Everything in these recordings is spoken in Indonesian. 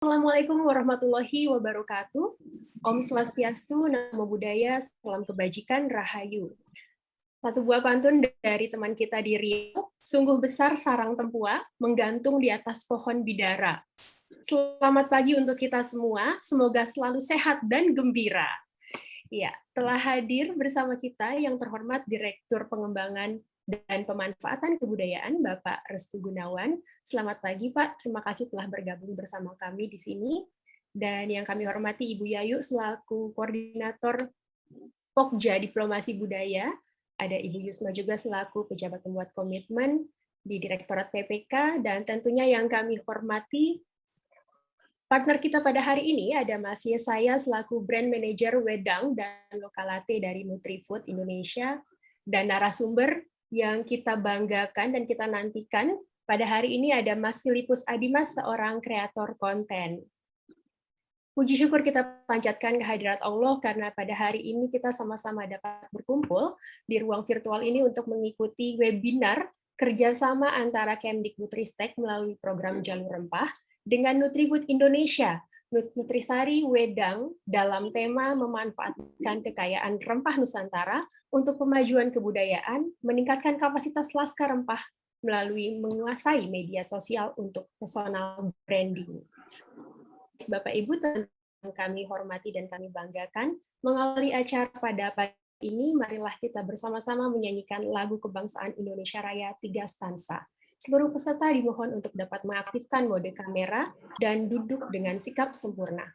Assalamualaikum warahmatullahi wabarakatuh. Om Swastiastu, Namo Buddhaya, Salam Kebajikan, Rahayu. Satu buah pantun dari teman kita di Riau, sungguh besar sarang tempua, menggantung di atas pohon bidara. Selamat pagi untuk kita semua, semoga selalu sehat dan gembira. Ya, telah hadir bersama kita yang terhormat Direktur Pengembangan dan Pemanfaatan Kebudayaan, Bapak Restu Gunawan. Selamat pagi, Pak. Terima kasih telah bergabung bersama kami di sini. Dan yang kami hormati Ibu Yayu selaku Koordinator Pokja Diplomasi Budaya. Ada Ibu Yusma juga selaku Pejabat Pembuat Komitmen di Direktorat PPK. Dan tentunya yang kami hormati partner kita pada hari ini ada Mas Yesaya selaku Brand Manager Wedang dan Lokalate dari Nutrifood Indonesia, dan narasumber yang kita banggakan dan kita nantikan pada hari ini ada Mas Filipus Adimas, seorang kreator konten. Puji syukur kita panjatkan kehadirat Allah karena pada hari ini kita sama-sama dapat berkumpul di ruang virtual ini untuk mengikuti webinar kerjasama antara Kemdikbudristek melalui program Jalur Rempah dengan Nutrifood Indonesia, Nutrisari Wedang, dalam tema memanfaatkan kekayaan rempah Nusantara untuk pemajuan kebudayaan, meningkatkan kapasitas laskar rempah melalui menguasai media sosial untuk personal branding. Bapak Ibu, yang kami hormati dan kami banggakan, mengawali acara pada pagi ini, marilah kita bersama-sama menyanyikan lagu kebangsaan Indonesia Raya 3 stansa. Seluruh peserta dimohon untuk dapat mengaktifkan mode kamera dan duduk dengan sikap sempurna.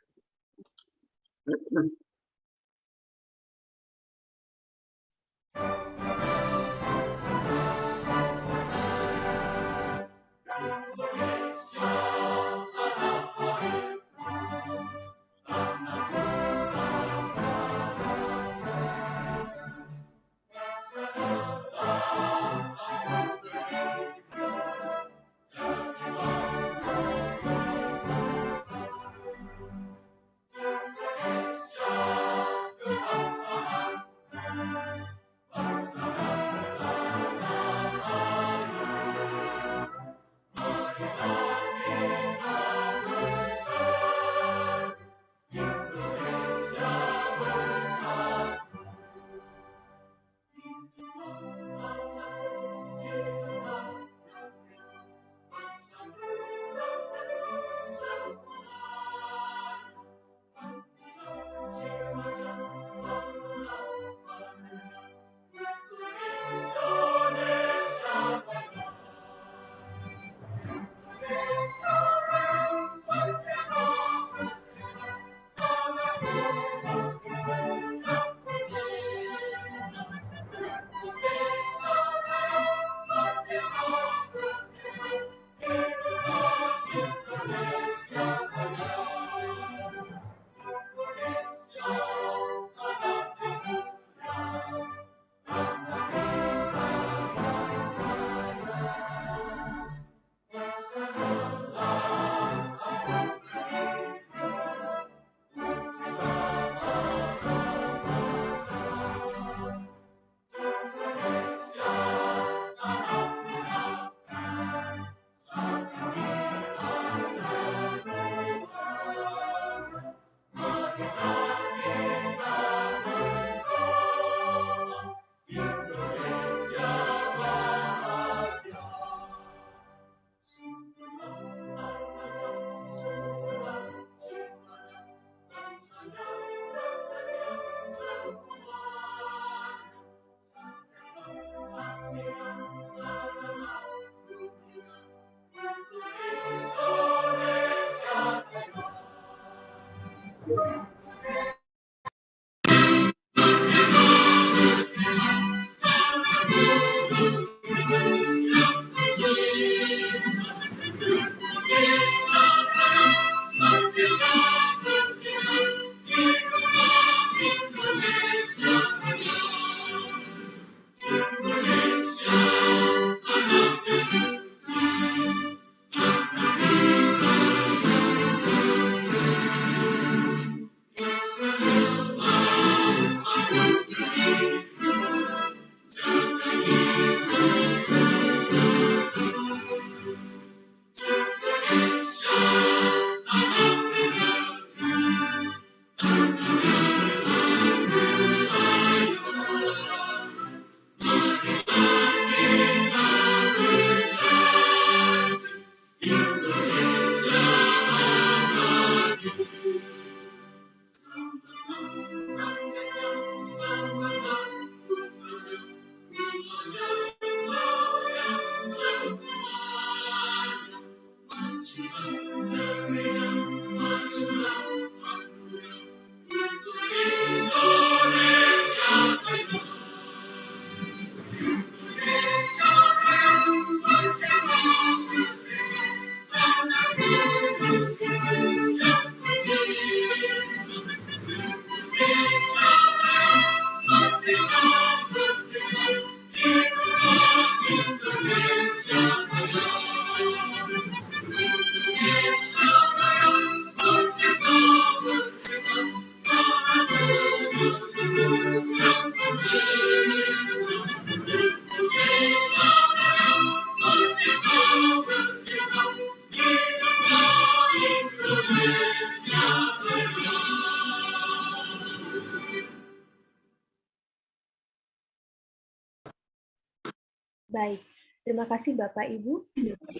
Baik, terima kasih Bapak Ibu.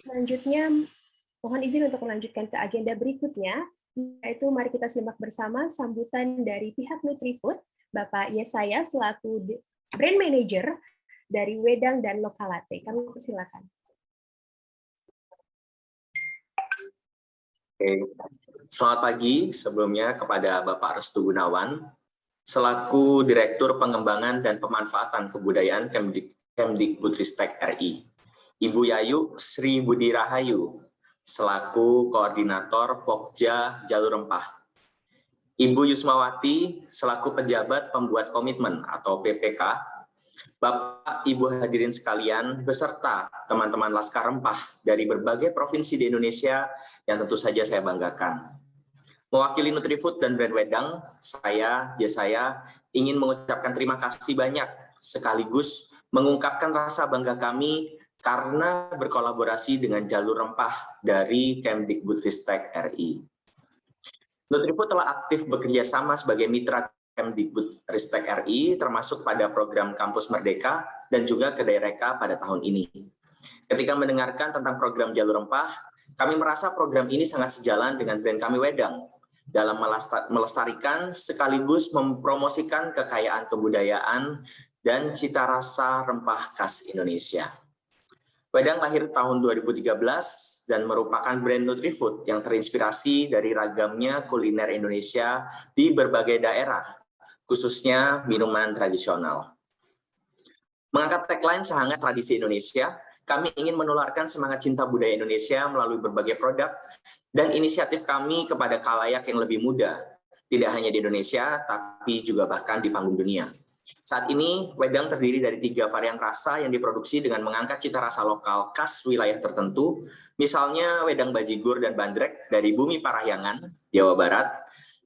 Selanjutnya, mohon izin untuk melanjutkan ke agenda berikutnya, yaitu mari kita simak bersama sambutan dari pihak Nutrifood, Bapak Yesaya selaku Brand Manager dari Wedang dan Lokalate. Kami persilakan. Selamat pagi sebelumnya kepada Bapak Restu Gunawan, selaku Direktur Pengembangan dan Pemanfaatan Kebudayaan Kemdikbudristek RI. Ibu Yayu Sri Budi Rahayu, selaku Koordinator Pokja Jalur Rempah. Ibu Yusmawati, selaku Pejabat Pembuat Komitmen atau PPK. Bapak, Ibu hadirin sekalian, beserta teman-teman Laskar Rempah dari berbagai provinsi di Indonesia yang tentu saja saya banggakan. Mewakili Nutrifood dan Brand Wedang, saya ingin mengucapkan terima kasih banyak sekaligus mengungkapkan rasa bangga kami karena berkolaborasi dengan Jalur Rempah dari Kemdikbudristek RI. Nutrifood telah aktif bekerja sama sebagai mitra Kemdikbudristek RI, termasuk pada program Kampus Merdeka dan juga Kedai Reka pada tahun ini. Ketika mendengarkan tentang program Jalur Rempah, kami merasa program ini sangat sejalan dengan brand kami Wedang dalam melestarikan sekaligus mempromosikan kekayaan kebudayaan dan cita rasa rempah khas Indonesia. Wedang lahir tahun 2013 dan merupakan brand Nutrifood yang terinspirasi dari ragamnya kuliner Indonesia di berbagai daerah, khususnya minuman tradisional. Mengangkat tagline sehangat tradisi Indonesia, kami ingin menularkan semangat cinta budaya Indonesia melalui berbagai produk dan inisiatif kami kepada khalayak yang lebih muda, tidak hanya di Indonesia, tapi juga bahkan di panggung dunia. Saat ini, Wedang terdiri dari 3 varian rasa yang diproduksi dengan mengangkat cita rasa lokal khas wilayah tertentu, misalnya Wedang Bajigur dan Bandrek dari Bumi Parahyangan, Jawa Barat,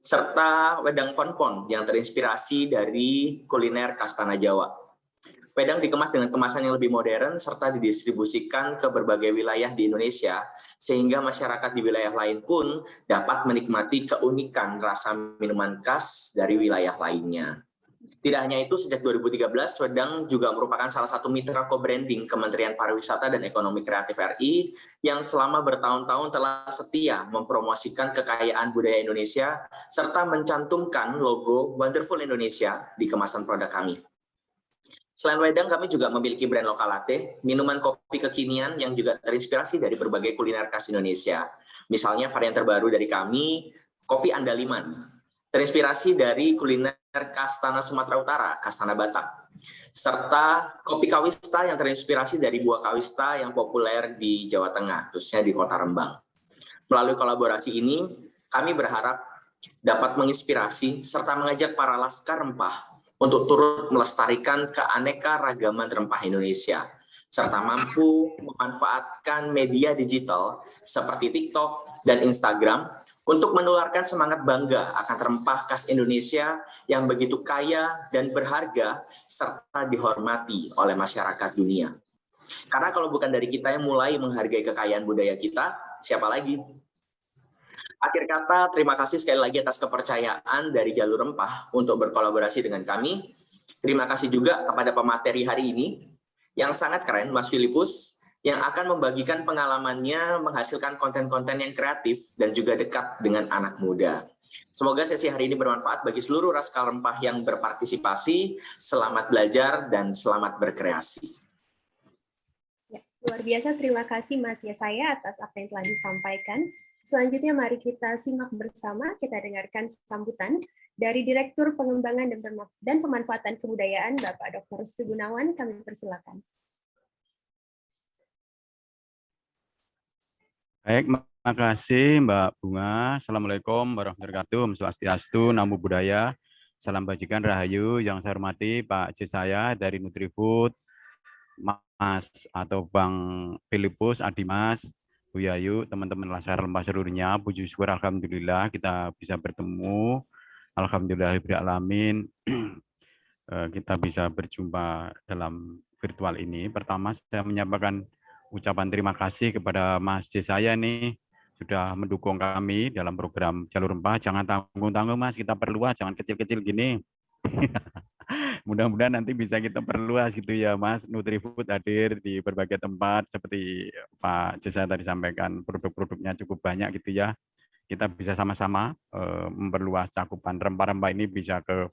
serta Wedang Ponpon yang terinspirasi dari kuliner khas Tanah Jawa. Wedang dikemas dengan kemasan yang lebih modern serta didistribusikan ke berbagai wilayah di Indonesia, sehingga masyarakat di wilayah lain pun dapat menikmati keunikan rasa minuman khas dari wilayah lainnya. Tidak hanya itu, sejak 2013, Wedang juga merupakan salah satu mitra co-branding Kementerian Pariwisata dan Ekonomi Kreatif RI yang selama bertahun-tahun telah setia mempromosikan kekayaan budaya Indonesia serta mencantumkan logo Wonderful Indonesia di kemasan produk kami. Selain Wedang, kami juga memiliki brand Lokalate, minuman kopi kekinian yang juga terinspirasi dari berbagai kuliner khas Indonesia. Misalnya varian terbaru dari kami, Kopi Andaliman, terinspirasi dari kuliner khas Tanah Sumatera Utara, khas Tanah Batak. Serta Kopi Kawista yang terinspirasi dari buah kawista yang populer di Jawa Tengah, khususnya di Kota Rembang. Melalui kolaborasi ini, kami berharap dapat menginspirasi serta mengajak para laskar rempah untuk turut melestarikan keanekaragaman rempah Indonesia, serta mampu memanfaatkan media digital seperti TikTok dan Instagram untuk menularkan semangat bangga akan rempah khas Indonesia yang begitu kaya dan berharga serta dihormati oleh masyarakat dunia. Karena kalau bukan dari kita yang mulai menghargai kekayaan budaya kita, siapa lagi? Akhir kata, terima kasih sekali lagi atas kepercayaan dari Jalur Rempah untuk berkolaborasi dengan kami. Terima kasih juga kepada pemateri hari ini yang sangat keren, Mas Filipus, yang akan membagikan pengalamannya menghasilkan konten-konten yang kreatif dan juga dekat dengan anak muda. Semoga sesi hari ini bermanfaat bagi seluruh laskar rempah yang berpartisipasi. Selamat belajar dan selamat berkreasi. Ya, luar biasa, terima kasih Mas Yesaya atas apa yang telah disampaikan. Selanjutnya mari kita simak bersama, kita dengarkan sambutan dari Direktur Pengembangan dan Pemanfaatan Kebudayaan Bapak Dr. Restu Gunawan. Kami persilakan. Baik, terima kasih Mbak Bunga. Assalamualaikum warahmatullahi wabarakatuh. Om Swastiastu, Namo Buddhaya. Salam bajikan rahayu. Yang saya hormati Pak Yesaya dari Nutrifood, Mas atau Bang Filipus, Adimas, Bu Yayu, teman-teman laskar rempah seluruhnya. Puji syukur alhamdulillah kita bisa bertemu. Alhamdulillahirrahmanirrahim. Kita bisa berjumpa dalam virtual ini. Pertama saya menyampaikan ucapan terima kasih kepada Mas Yesaya nih sudah mendukung kami dalam program Jalur Rempah. Jangan tanggung-tanggung Mas, kita perluas, jangan kecil-kecil gini. Mudah-mudahan nanti bisa kita perluas gitu ya Mas. Nutrifood hadir di berbagai tempat seperti Pak Jesa tadi sampaikan, produk-produknya cukup banyak gitu ya. Kita bisa sama-sama memperluas cakupan rempah-rempah ini bisa ke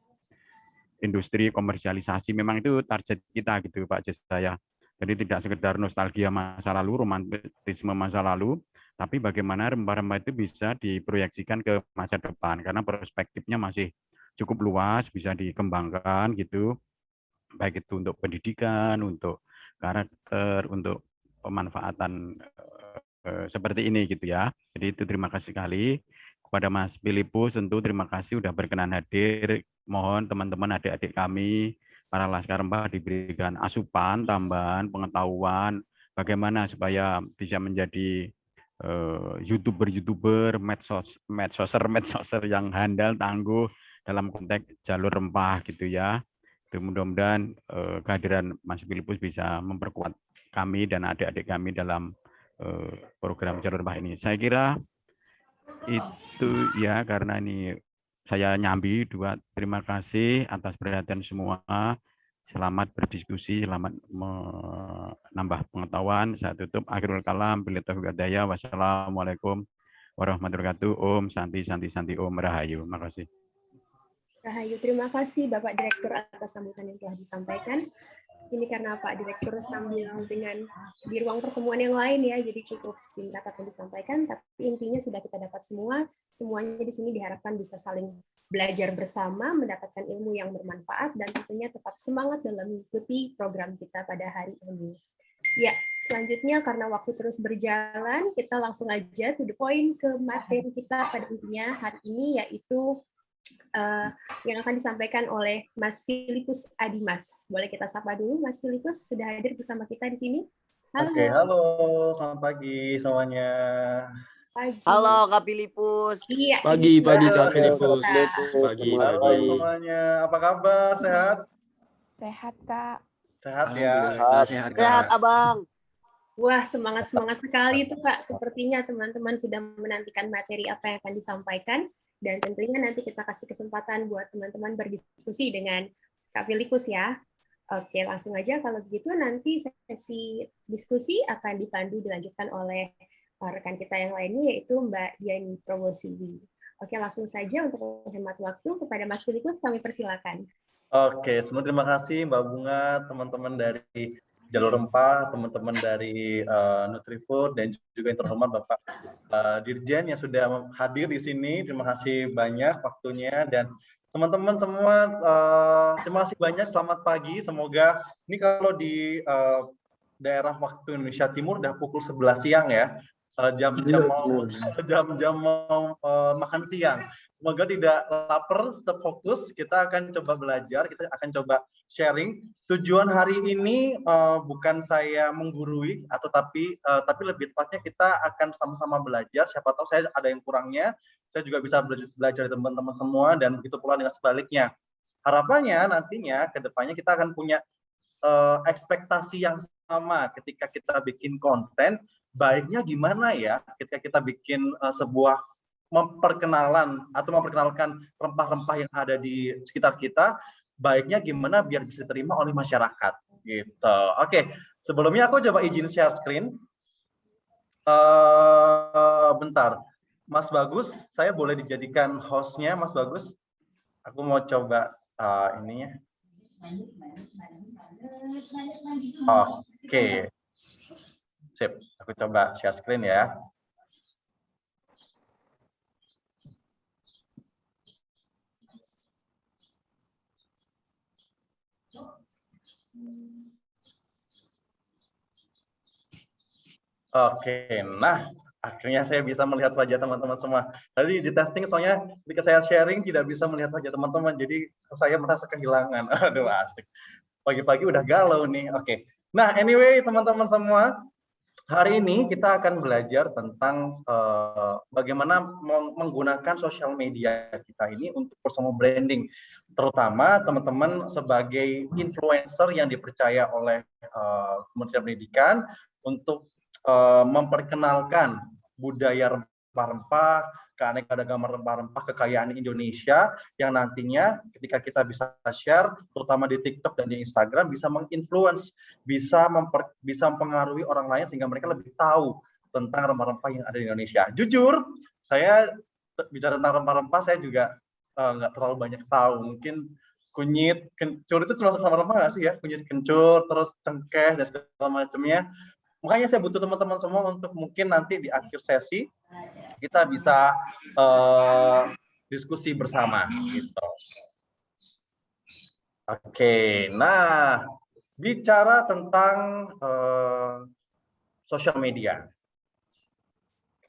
industri komersialisasi. Memang itu target kita gitu Pak Jesa ya. Jadi tidak sekedar nostalgia masa lalu, romantisme masa lalu, tapi bagaimana rempah-rempah itu bisa diproyeksikan ke masa depan karena perspektifnya masih cukup luas, bisa dikembangkan gitu, baik itu untuk pendidikan, untuk karakter, untuk pemanfaatan seperti ini gitu ya. Jadi itu terima kasih sekali kepada Mas Filipus, tentu terima kasih sudah berkenan hadir. Mohon teman-teman adik-adik kami para Laskar Rempah diberikan asupan, tambahan, pengetahuan, bagaimana supaya bisa menjadi YouTuber, medsoser yang handal, tangguh dalam konteks jalur rempah gitu ya. Itu mudah-mudahan kehadiran Mas Filipus bisa memperkuat kami dan adik-adik kami dalam program jalur rempah ini. Saya kira itu ya, karena ini saya nyambi dua. Terima kasih atas perhatian semua. Selamat berdiskusi, selamat menambah pengetahuan. Saya tutup. Akhirul kalam. Wassalamualaikum warahmatullahi wabarakatuh. Om Santi Santi Santi Om Rahayu. Terima kasih. Rahayu, terima kasih Bapak Direktur atas sambutan yang telah disampaikan. Ini karena Pak Direktur sambil dengan di ruang pertemuan yang lain ya, jadi cukup singkat apa yang disampaikan, tapi intinya sudah kita dapat semua. Semuanya di sini diharapkan bisa saling belajar bersama, mendapatkan ilmu yang bermanfaat, dan tentunya tetap semangat dalam mengikuti program kita pada hari ini. Ya, selanjutnya karena waktu terus berjalan, kita langsung aja to the point ke materi kita pada intinya hari ini, yaitu yang akan disampaikan oleh Mas Filipus Adimas. Boleh kita sapa dulu, Mas Filipus sudah hadir bersama kita di sini. Halo. Oke, halo, selamat pagi semuanya. Pagi. Halo Kak Filipus. Iya. Pagi Kak Filipus. Pagi. Halo semuanya, apa kabar? Sehat? Sehat Kak. Sehat ya. Sehat, Sehat Abang. Wah, semangat sekali itu Kak. Sepertinya teman-teman sudah menantikan materi apa yang akan disampaikan. Dan tentunya nanti kita kasih kesempatan buat teman-teman berdiskusi dengan Kak Filipus ya. Oke, langsung aja kalau begitu nanti sesi diskusi akan dilanjutkan oleh rekan kita yang lainnya yaitu Mbak Diani Promosiwi. Oke, langsung saja untuk menghemat waktu kepada Mas Filipus kami persilakan. Oke, semua terima kasih Mbak Bunga, teman-teman dari Jalur Rempah, teman-teman dari Nutrifood, dan juga yang terhormat Bapak Dirjen yang sudah hadir di sini. Terima kasih banyak waktunya, dan teman-teman semua terima kasih banyak. Selamat pagi. Semoga ini kalau di daerah waktu Indonesia Timur udah pukul 11 siang ya, jam mau makan siang. Semoga tidak lapar, tetap fokus. Kita akan coba belajar, kita akan coba sharing. Tujuan hari ini bukan saya menggurui, tapi lebih tepatnya kita akan sama-sama belajar. Siapa tahu saya ada yang kurangnya, saya juga bisa belajar dari teman-teman semua, dan begitu pula dengan sebaliknya. Harapannya nantinya ke depannya kita akan punya ekspektasi yang sama ketika kita bikin konten. Baiknya gimana ya ketika kita bikin sebuah memperkenalkan rempah-rempah yang ada di sekitar kita, baiknya gimana biar bisa diterima oleh masyarakat gitu. Oke, sebelumnya aku coba izin share screen. Bentar, Mas Bagus, saya boleh dijadikan hostnya, Mas Bagus? Aku mau coba ininya. Oke, sip. Aku coba share screen ya. Oke, nah akhirnya saya bisa melihat wajah teman-teman semua. Tadi di testing soalnya ketika saya sharing tidak bisa melihat wajah teman-teman, jadi saya merasa kehilangan. Aduh, asik. Pagi-pagi udah galau nih. Oke. Nah, anyway teman-teman semua, hari ini kita akan belajar tentang bagaimana menggunakan sosial media kita ini untuk personal branding, terutama teman-teman sebagai influencer yang dipercaya oleh Kementerian Pendidikan untuk memperkenalkan budaya rempah-rempah, keanekaragaman rempah-rempah kekayaan Indonesia yang nantinya ketika kita bisa share, terutama di TikTok dan di Instagram, bisa menginfluence, bisa mempengaruhi orang lain sehingga mereka lebih tahu tentang rempah-rempah yang ada di Indonesia. Jujur, saya bicara tentang rempah-rempah, saya juga nggak terlalu banyak tahu. Mungkin kunyit, kencur itu termasuk rempah-rempah nggak sih ya? Kunyit kencur, terus cengkeh, dan segala macamnya. Makanya saya butuh teman-teman semua untuk mungkin nanti di akhir sesi kita bisa diskusi bersama gitu. Oke, nah bicara tentang sosial media.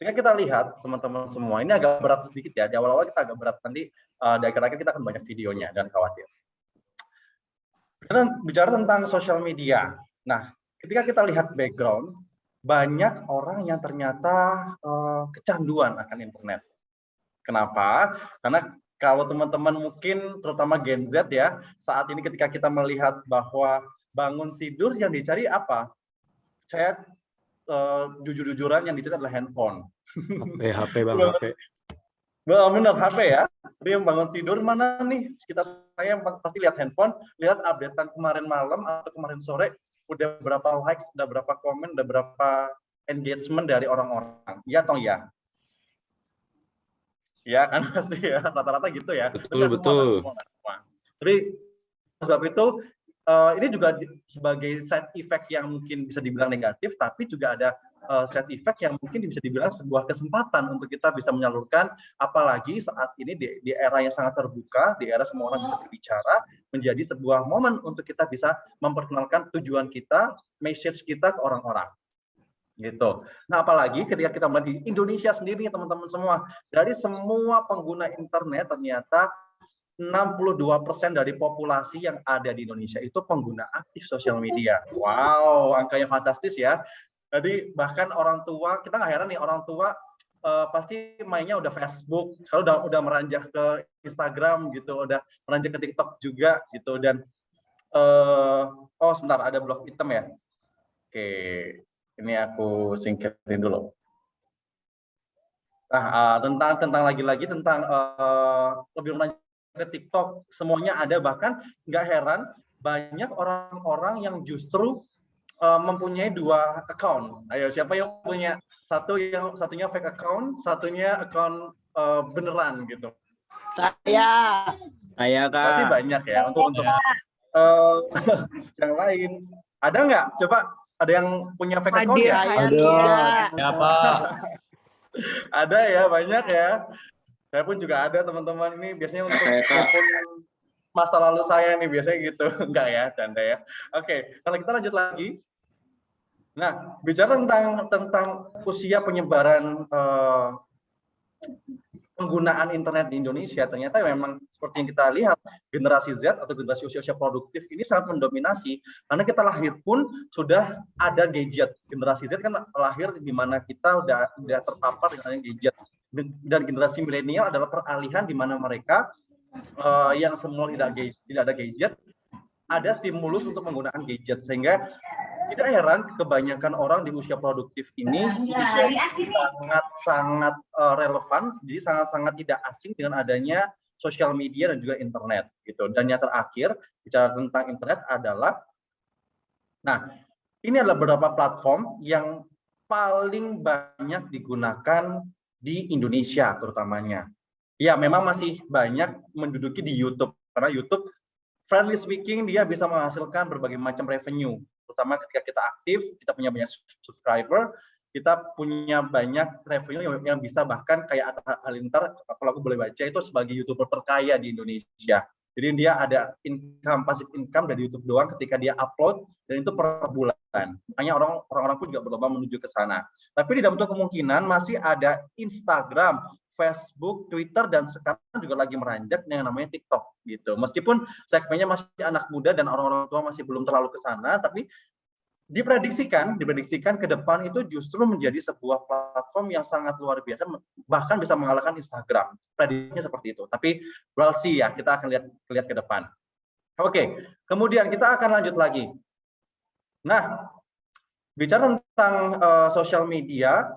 Ketika kita lihat teman-teman semua, ini agak berat sedikit ya. Di awal-awal kita agak berat, nanti di akhir-akhir kita akan banyak videonya, jangan khawatir. Bicara tentang sosial media. Nah, ketika kita lihat background, banyak orang yang ternyata kecanduan akan internet. Kenapa? Karena kalau teman-teman mungkin terutama Gen Z ya, saat ini ketika kita melihat bahwa bangun tidur yang dicari apa? Saya jujur-jujuran yang dicari adalah handphone. HP Bang, HP. Benar, HP ya. Tapi yang bangun tidur mana nih? Sekitar saya pasti lihat handphone, lihat updatean kemarin malam atau kemarin sore, udah berapa likes, udah berapa komen, udah berapa engagement dari orang-orang. Iya atau iya? Ya kan pasti ya, rata-rata gitu ya. Betul. Semua. Tapi sebab itu ini juga sebagai side effect yang mungkin bisa dibilang negatif, tapi juga ada side effect yang mungkin bisa dibilang sebuah kesempatan untuk kita bisa menyalurkan, apalagi saat ini di era yang sangat terbuka, di era semua orang bisa berbicara, menjadi sebuah momen untuk kita bisa memperkenalkan tujuan kita, message kita ke orang-orang. Gitu. Nah, apalagi ketika kita melihat di Indonesia sendiri, teman-teman semua, dari semua pengguna internet ternyata 62% dari populasi yang ada di Indonesia itu pengguna aktif sosial media. Wow, angkanya fantastis ya. Jadi bahkan orang tua, kita nggak heran nih, orang tua pasti mainnya udah Facebook, kalau udah meranjak ke Instagram gitu, udah meranjak ke TikTok juga gitu. Dan oh sebentar, ada blok hitam ya. Oke, ini aku singkirin dulu. Nah, tentang lagi-lagi tentang lebih meranjak ke TikTok, semuanya ada, bahkan nggak heran banyak orang-orang yang justru mempunyai 2 account. Ayo, siapa yang punya satunya fake account, satunya account beneran gitu? Saya. Saya Kak. Pasti banyak ya untuk yang lain. Ada nggak? Coba ada yang punya fake account ya? Ada. Siapa? Ada ya, banyak ya. Saya pun juga ada teman-teman ini, biasanya untuk masa lalu saya nih biasanya gitu. Enggak ya, canda ya. Oke, kalau kita lanjut lagi. Nah, bicara tentang usia penyebaran penggunaan internet di Indonesia, ternyata memang seperti yang kita lihat, generasi Z atau generasi usia produktif ini sangat mendominasi, karena kita lahir pun sudah ada gadget. Generasi Z kan lahir di mana kita udah terpapar dengan gadget. Dan generasi milenial adalah peralihan di mana mereka yang semua tidak ada gadget, ada stimulus untuk menggunakan gadget, sehingga tidak heran kebanyakan orang di usia produktif ini sangat relevan, jadi sangat tidak asing dengan adanya sosial media dan juga internet gitu. Dan yang terakhir bicara tentang internet adalah, nah ini adalah beberapa platform yang paling banyak digunakan di Indonesia terutamanya. Ya, memang masih banyak menduduki di YouTube, karena YouTube friendly speaking dia bisa menghasilkan berbagai macam revenue, terutama ketika kita aktif, kita punya banyak subscriber, kita punya banyak revenue yang bisa bahkan kayak Atta Halilintar, kalau aku boleh baca, itu sebagai YouTuber terkaya di Indonesia. Jadi dia ada income, passive income dari YouTube doang ketika dia upload, dan itu per bulan. Makanya orang-orang pun juga berlomba menuju ke sana. Tapi tidak menutup kemungkinan masih ada Instagram, Facebook, Twitter, dan sekarang juga lagi meranjak yang namanya TikTok gitu. Meskipun segmennya masih anak muda dan orang-orang tua masih belum terlalu ke sana, tapi diprediksikan ke depan itu justru menjadi sebuah platform yang sangat luar biasa, bahkan bisa mengalahkan Instagram. Prediksinya seperti itu. Tapi we'll see ya, kita akan lihat ke depan. Oke, kemudian kita akan lanjut lagi. Nah, bicara tentang sosial media,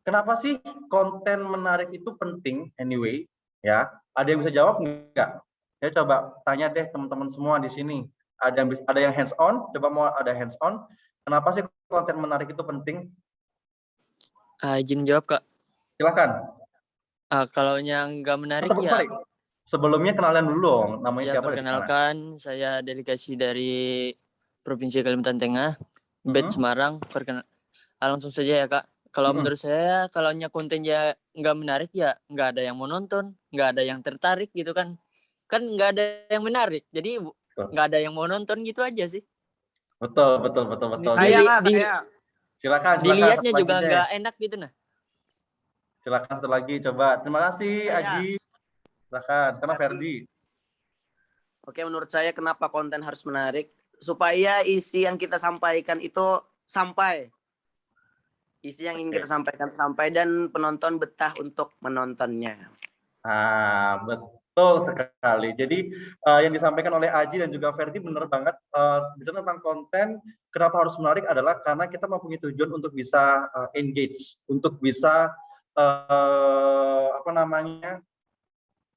kenapa sih konten menarik itu penting anyway? Ya, ada yang bisa jawab nggak? Ya coba tanya deh teman-teman semua di sini. Ada yang hands on? Coba mau ada hands on. Kenapa sih konten menarik itu penting? Izin jawab, Kak. Silakan. Kalau yang nggak menarik Sorry. Sebelumnya kenalan dulu dong. Namanya ya siapa? perkenalkan, saya delegasi dari Provinsi Kalimantan Tengah, BED Semarang. Langsung saja ya, Kak. Kalau menurut saya, kalau kontennya nggak menarik ya nggak ada yang mau nonton, nggak ada yang tertarik gitu kan. Kan nggak ada yang menarik, jadi nggak ada yang mau nonton gitu aja sih. Betul. Silakan. Dilihatnya juga nggak enak gitu nah. Silakan satu lagi coba. Terima kasih Aji. Silakan. Karena Ferdi. Oke, menurut saya kenapa konten harus menarik? Supaya isi yang kita sampaikan itu sampai. Isi yang ingin kita sampaikan sampai dan penonton betah untuk menontonnya. Betul sekali. Jadi yang disampaikan oleh Aji dan juga Ferdi benar banget. Bicara tentang konten, kenapa harus menarik adalah karena kita mempunyai tujuan untuk bisa engage, untuk bisa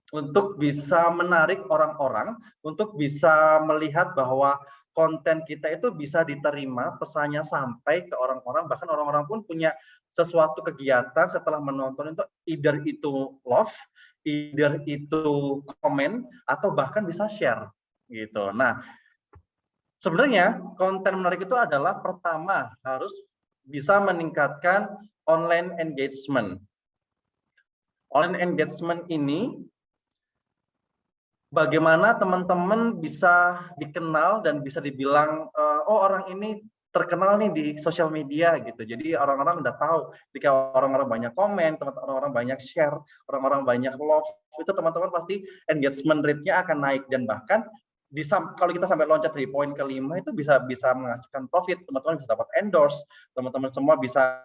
untuk bisa menarik orang-orang, untuk bisa melihat bahwa konten kita itu bisa diterima, pesannya sampai ke orang-orang, bahkan orang-orang pun punya sesuatu kegiatan setelah menonton itu, either itu love, either itu komen, atau bahkan bisa share gitu. Nah, sebenarnya konten menarik itu adalah pertama harus bisa meningkatkan online engagement. Online engagement ini bagaimana teman-teman bisa dikenal dan bisa dibilang, oh orang ini terkenal nih di sosial media gitu. Jadi orang-orang udah tahu, ketika orang-orang banyak komen, orang-orang banyak share, orang-orang banyak love, itu teman-teman pasti engagement rate-nya akan naik. Dan bahkan kalau kita sampai loncat dari poin kelima itu bisa menghasilkan profit, teman-teman bisa dapat endorse, teman-teman semua bisa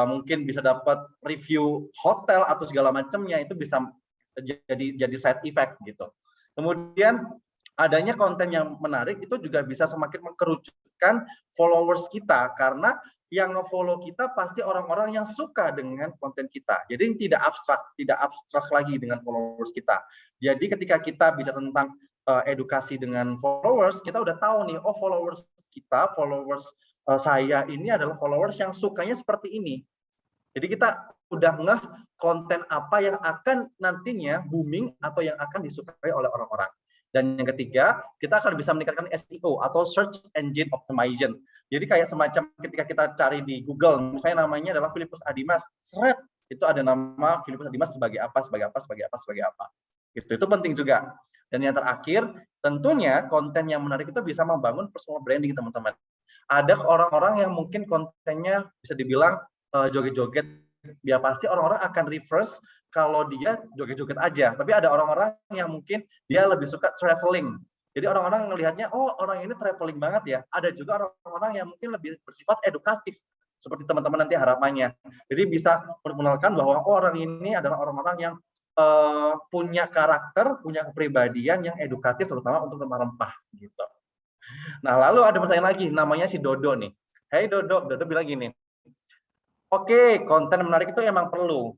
mungkin bisa dapat review hotel atau segala macamnya, itu bisa jadi side effect gitu. Kemudian adanya konten yang menarik itu juga bisa semakin mengerucutkan followers kita, karena yang nge-follow kita pasti orang-orang yang suka dengan konten kita. Jadi tidak abstrak lagi dengan followers kita. Jadi ketika kita bicara tentang edukasi dengan followers, kita udah tahu nih, oh followers kita, followers saya ini adalah followers yang sukanya seperti ini. Jadi kita udah ngeh konten apa yang akan nantinya booming atau yang akan disukai oleh orang-orang. Dan yang ketiga, kita akan bisa meningkatkan SEO atau Search Engine Optimization. Jadi kayak semacam ketika kita cari di Google, misalnya namanya adalah Filipus Adimas, seret, itu ada nama Filipus Adimas sebagai apa. Gitu. Itu penting juga. Dan yang terakhir, tentunya konten yang menarik itu bisa membangun personal branding, teman-teman. Ada orang-orang yang mungkin kontennya bisa dibilang joget-joget, dia pasti orang-orang akan reverse kalau dia joget-joget aja. Tapi ada orang-orang yang mungkin dia lebih suka traveling. Jadi orang-orang melihatnya, oh orang ini traveling banget ya. Ada juga orang-orang yang mungkin lebih bersifat edukatif, seperti teman-teman nanti harapannya. Jadi bisa memperkenalkan bahwa orang ini adalah orang-orang yang punya karakter, punya kepribadian yang edukatif, terutama untuk rempah-rempah gitu. Nah, lalu ada pertanyaan lagi, namanya si Dodo nih. Hey Dodo bilang gini, oke, konten menarik itu emang perlu.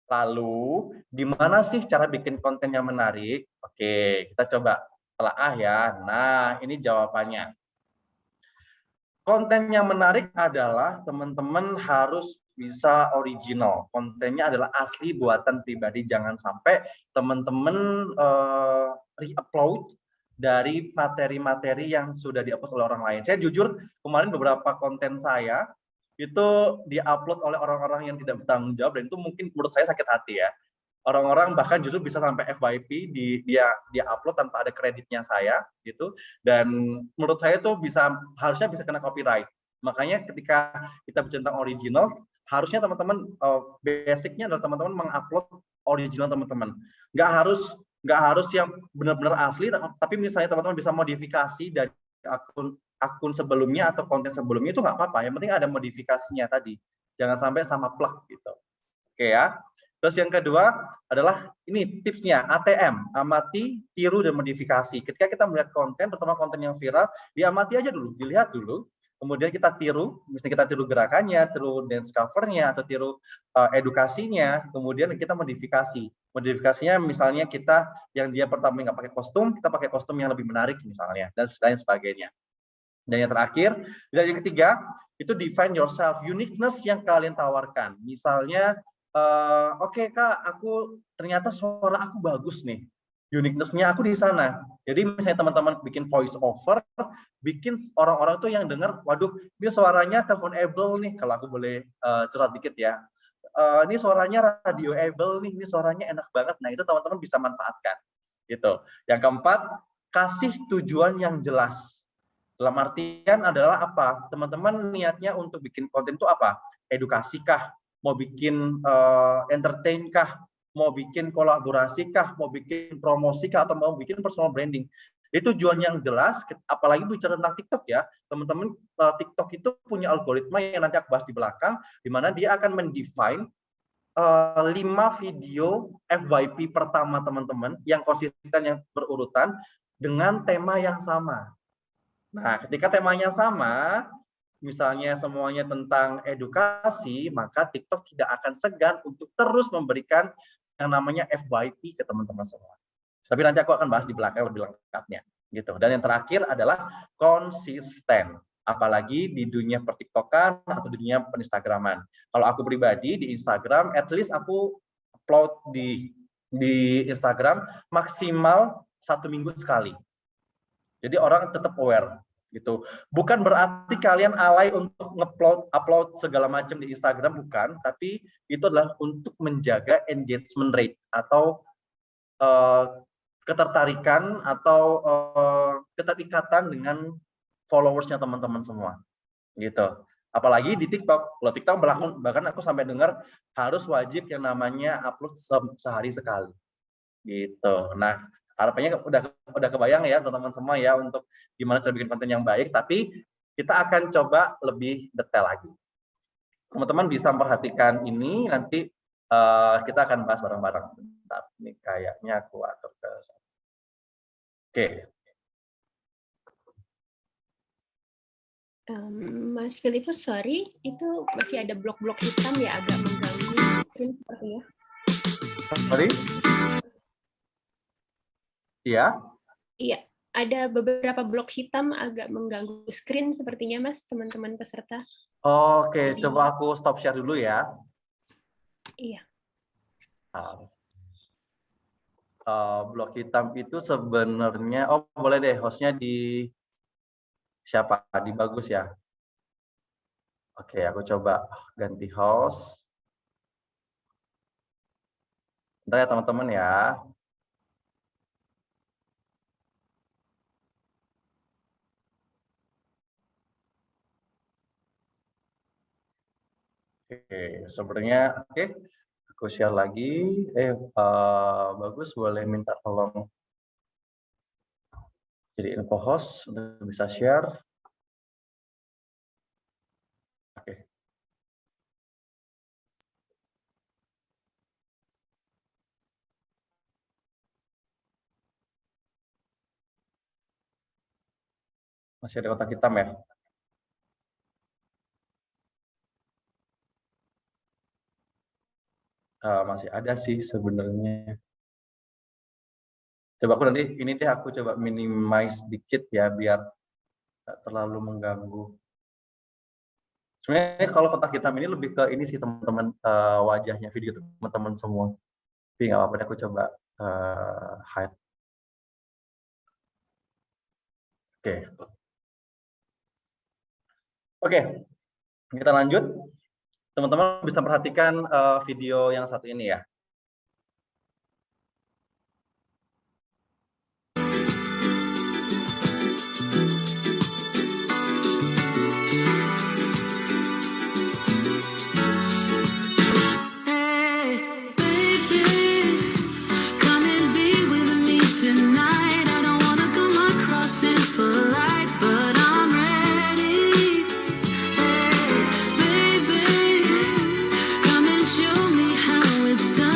Lalu, gimana sih cara bikin konten yang menarik? Oke, kita coba telaah ya. Nah, ini jawabannya. Konten yang menarik adalah teman-teman harus bisa original. Kontennya adalah asli buatan pribadi. Jangan sampai teman-teman re-upload dari materi-materi yang sudah di-upload oleh orang lain. Saya jujur, kemarin beberapa konten saya itu di-upload oleh orang-orang yang tidak bertanggung jawab, dan itu mungkin menurut saya sakit hati ya. Orang-orang bahkan justru bisa sampai FYP dia upload tanpa ada kreditnya saya gitu, dan menurut saya itu harusnya bisa kena copyright. Makanya ketika kita bicara tentang original, harusnya teman-teman basicnya adalah teman-teman mengupload original teman-teman. Nggak harus yang benar-benar asli, tapi misalnya teman-teman bisa modifikasi dari akun sebelumnya atau konten sebelumnya, itu nggak apa-apa. Yang penting ada modifikasinya tadi. Jangan sampai sama plug gitu. Oke ya. Terus yang kedua adalah ini tipsnya, ATM, amati, tiru, dan modifikasi. Ketika kita melihat konten, terutama konten yang viral, diamati aja dulu, dilihat dulu. kemudian kita tiru, misalnya kita tiru gerakannya, tiru dance cover-nya, atau tiru edukasinya, kemudian kita modifikasi. Modifikasinya misalnya kita, yang dia pertama nggak pakai kostum, kita pakai kostum yang lebih menarik misalnya, dan lain sebagainya. Dan yang terakhir, dan yang ketiga, itu define yourself, uniqueness yang kalian tawarkan. Misalnya, oke Kak, aku ternyata suara aku bagus nih. Uniqueness-nya aku di sana. Jadi misalnya teman-teman bikin voice over, bikin orang-orang tuh yang dengar, waduh, ini suaranya telephone-able nih, kalau aku boleh curhat dikit ya. Ini suaranya radio-able nih, ini suaranya enak banget. Nah, itu teman-teman bisa manfaatkan. Gitu. Yang keempat, kasih tujuan yang jelas. Dalam artian adalah apa? Teman-teman niatnya untuk bikin konten itu apa? Edukasi kah? Mau bikin entertain kah? Mau bikin kolaborasi kah? Mau bikin promosi kah? Atau mau bikin personal branding? Itu tujuan yang jelas, apalagi bicara tentang TikTok ya. Teman-teman, TikTok itu punya algoritma yang nanti aku bahas di belakang, di mana dia akan mendefine 5 video FYP pertama teman-teman yang konsisten, yang berurutan dengan tema yang sama. Nah, ketika temanya sama, misalnya semuanya tentang edukasi, maka TikTok tidak akan segan untuk terus memberikan yang namanya FYP ke teman-teman semua. Tapi nanti aku akan bahas di belakang lebih lengkapnya, gitu. Dan yang terakhir adalah konsisten, apalagi di dunia pertiktokan atau di dunia peninstagraman. Kalau aku pribadi di Instagram, at least aku upload di Instagram maksimal 1 minggu sekali. Jadi orang tetap aware, gitu. Bukan berarti kalian alay untuk upload segala macam di Instagram, bukan. Tapi itu adalah untuk menjaga engagement rate atau ketertarikan atau keterikatan dengan followersnya teman-teman semua, gitu. Apalagi di TikTok. Kalau TikTok bahkan aku sampai dengar harus wajib yang namanya upload sehari sekali, gitu. Nah, harapannya udah kebayang ya teman-teman semua ya untuk gimana cara bikin konten yang baik, tapi kita akan coba lebih detail lagi. Teman-teman bisa perhatikan ini, nanti kita akan bahas bareng-bareng. Bentar, ini kayaknya aku atur ke sana. Oke. Mas Filipus, sorry, itu masih ada blok-blok hitam ya, agak mengganggu screen sepertinya. Sorry? Iya? Iya, ada beberapa blok hitam agak mengganggu screen sepertinya, Mas, teman-teman peserta. Oke, coba aku stop share dulu ya. Iya. Blok hitam itu sebenarnya, boleh deh hostnya di siapa? Di Bagus ya. Oke, aku coba ganti host. Bentar ya teman-teman ya. Oke, sebenarnya oke. Aku share lagi. Bagus, boleh minta tolong jadi info host, udah bisa share. Oke. Masih ada kotak hitam ya? Masih ada sih sebenarnya. Coba aku nanti ini deh aku coba minimize dikit ya biar nggak terlalu mengganggu. Sebenarnya kalau kotak hitam ini lebih ke ini sih teman-teman, wajahnya video teman-teman semua. Tapi nggak apa-apa, aku coba hide. Oke, kita lanjut. Teman-teman bisa perhatikan video yang satu ini ya. It's done.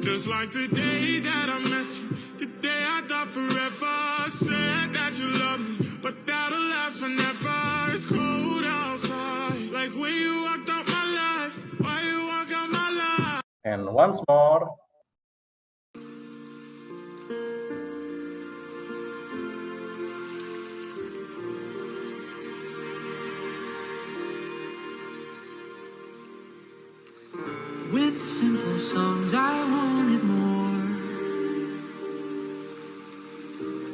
Just like the day that I met you, the day I thought forever. Said that you love me, but that'll last forever. It's cold outside, like when you walked out my life. Why you walk out my life? And once more. With simple songs I wanted more.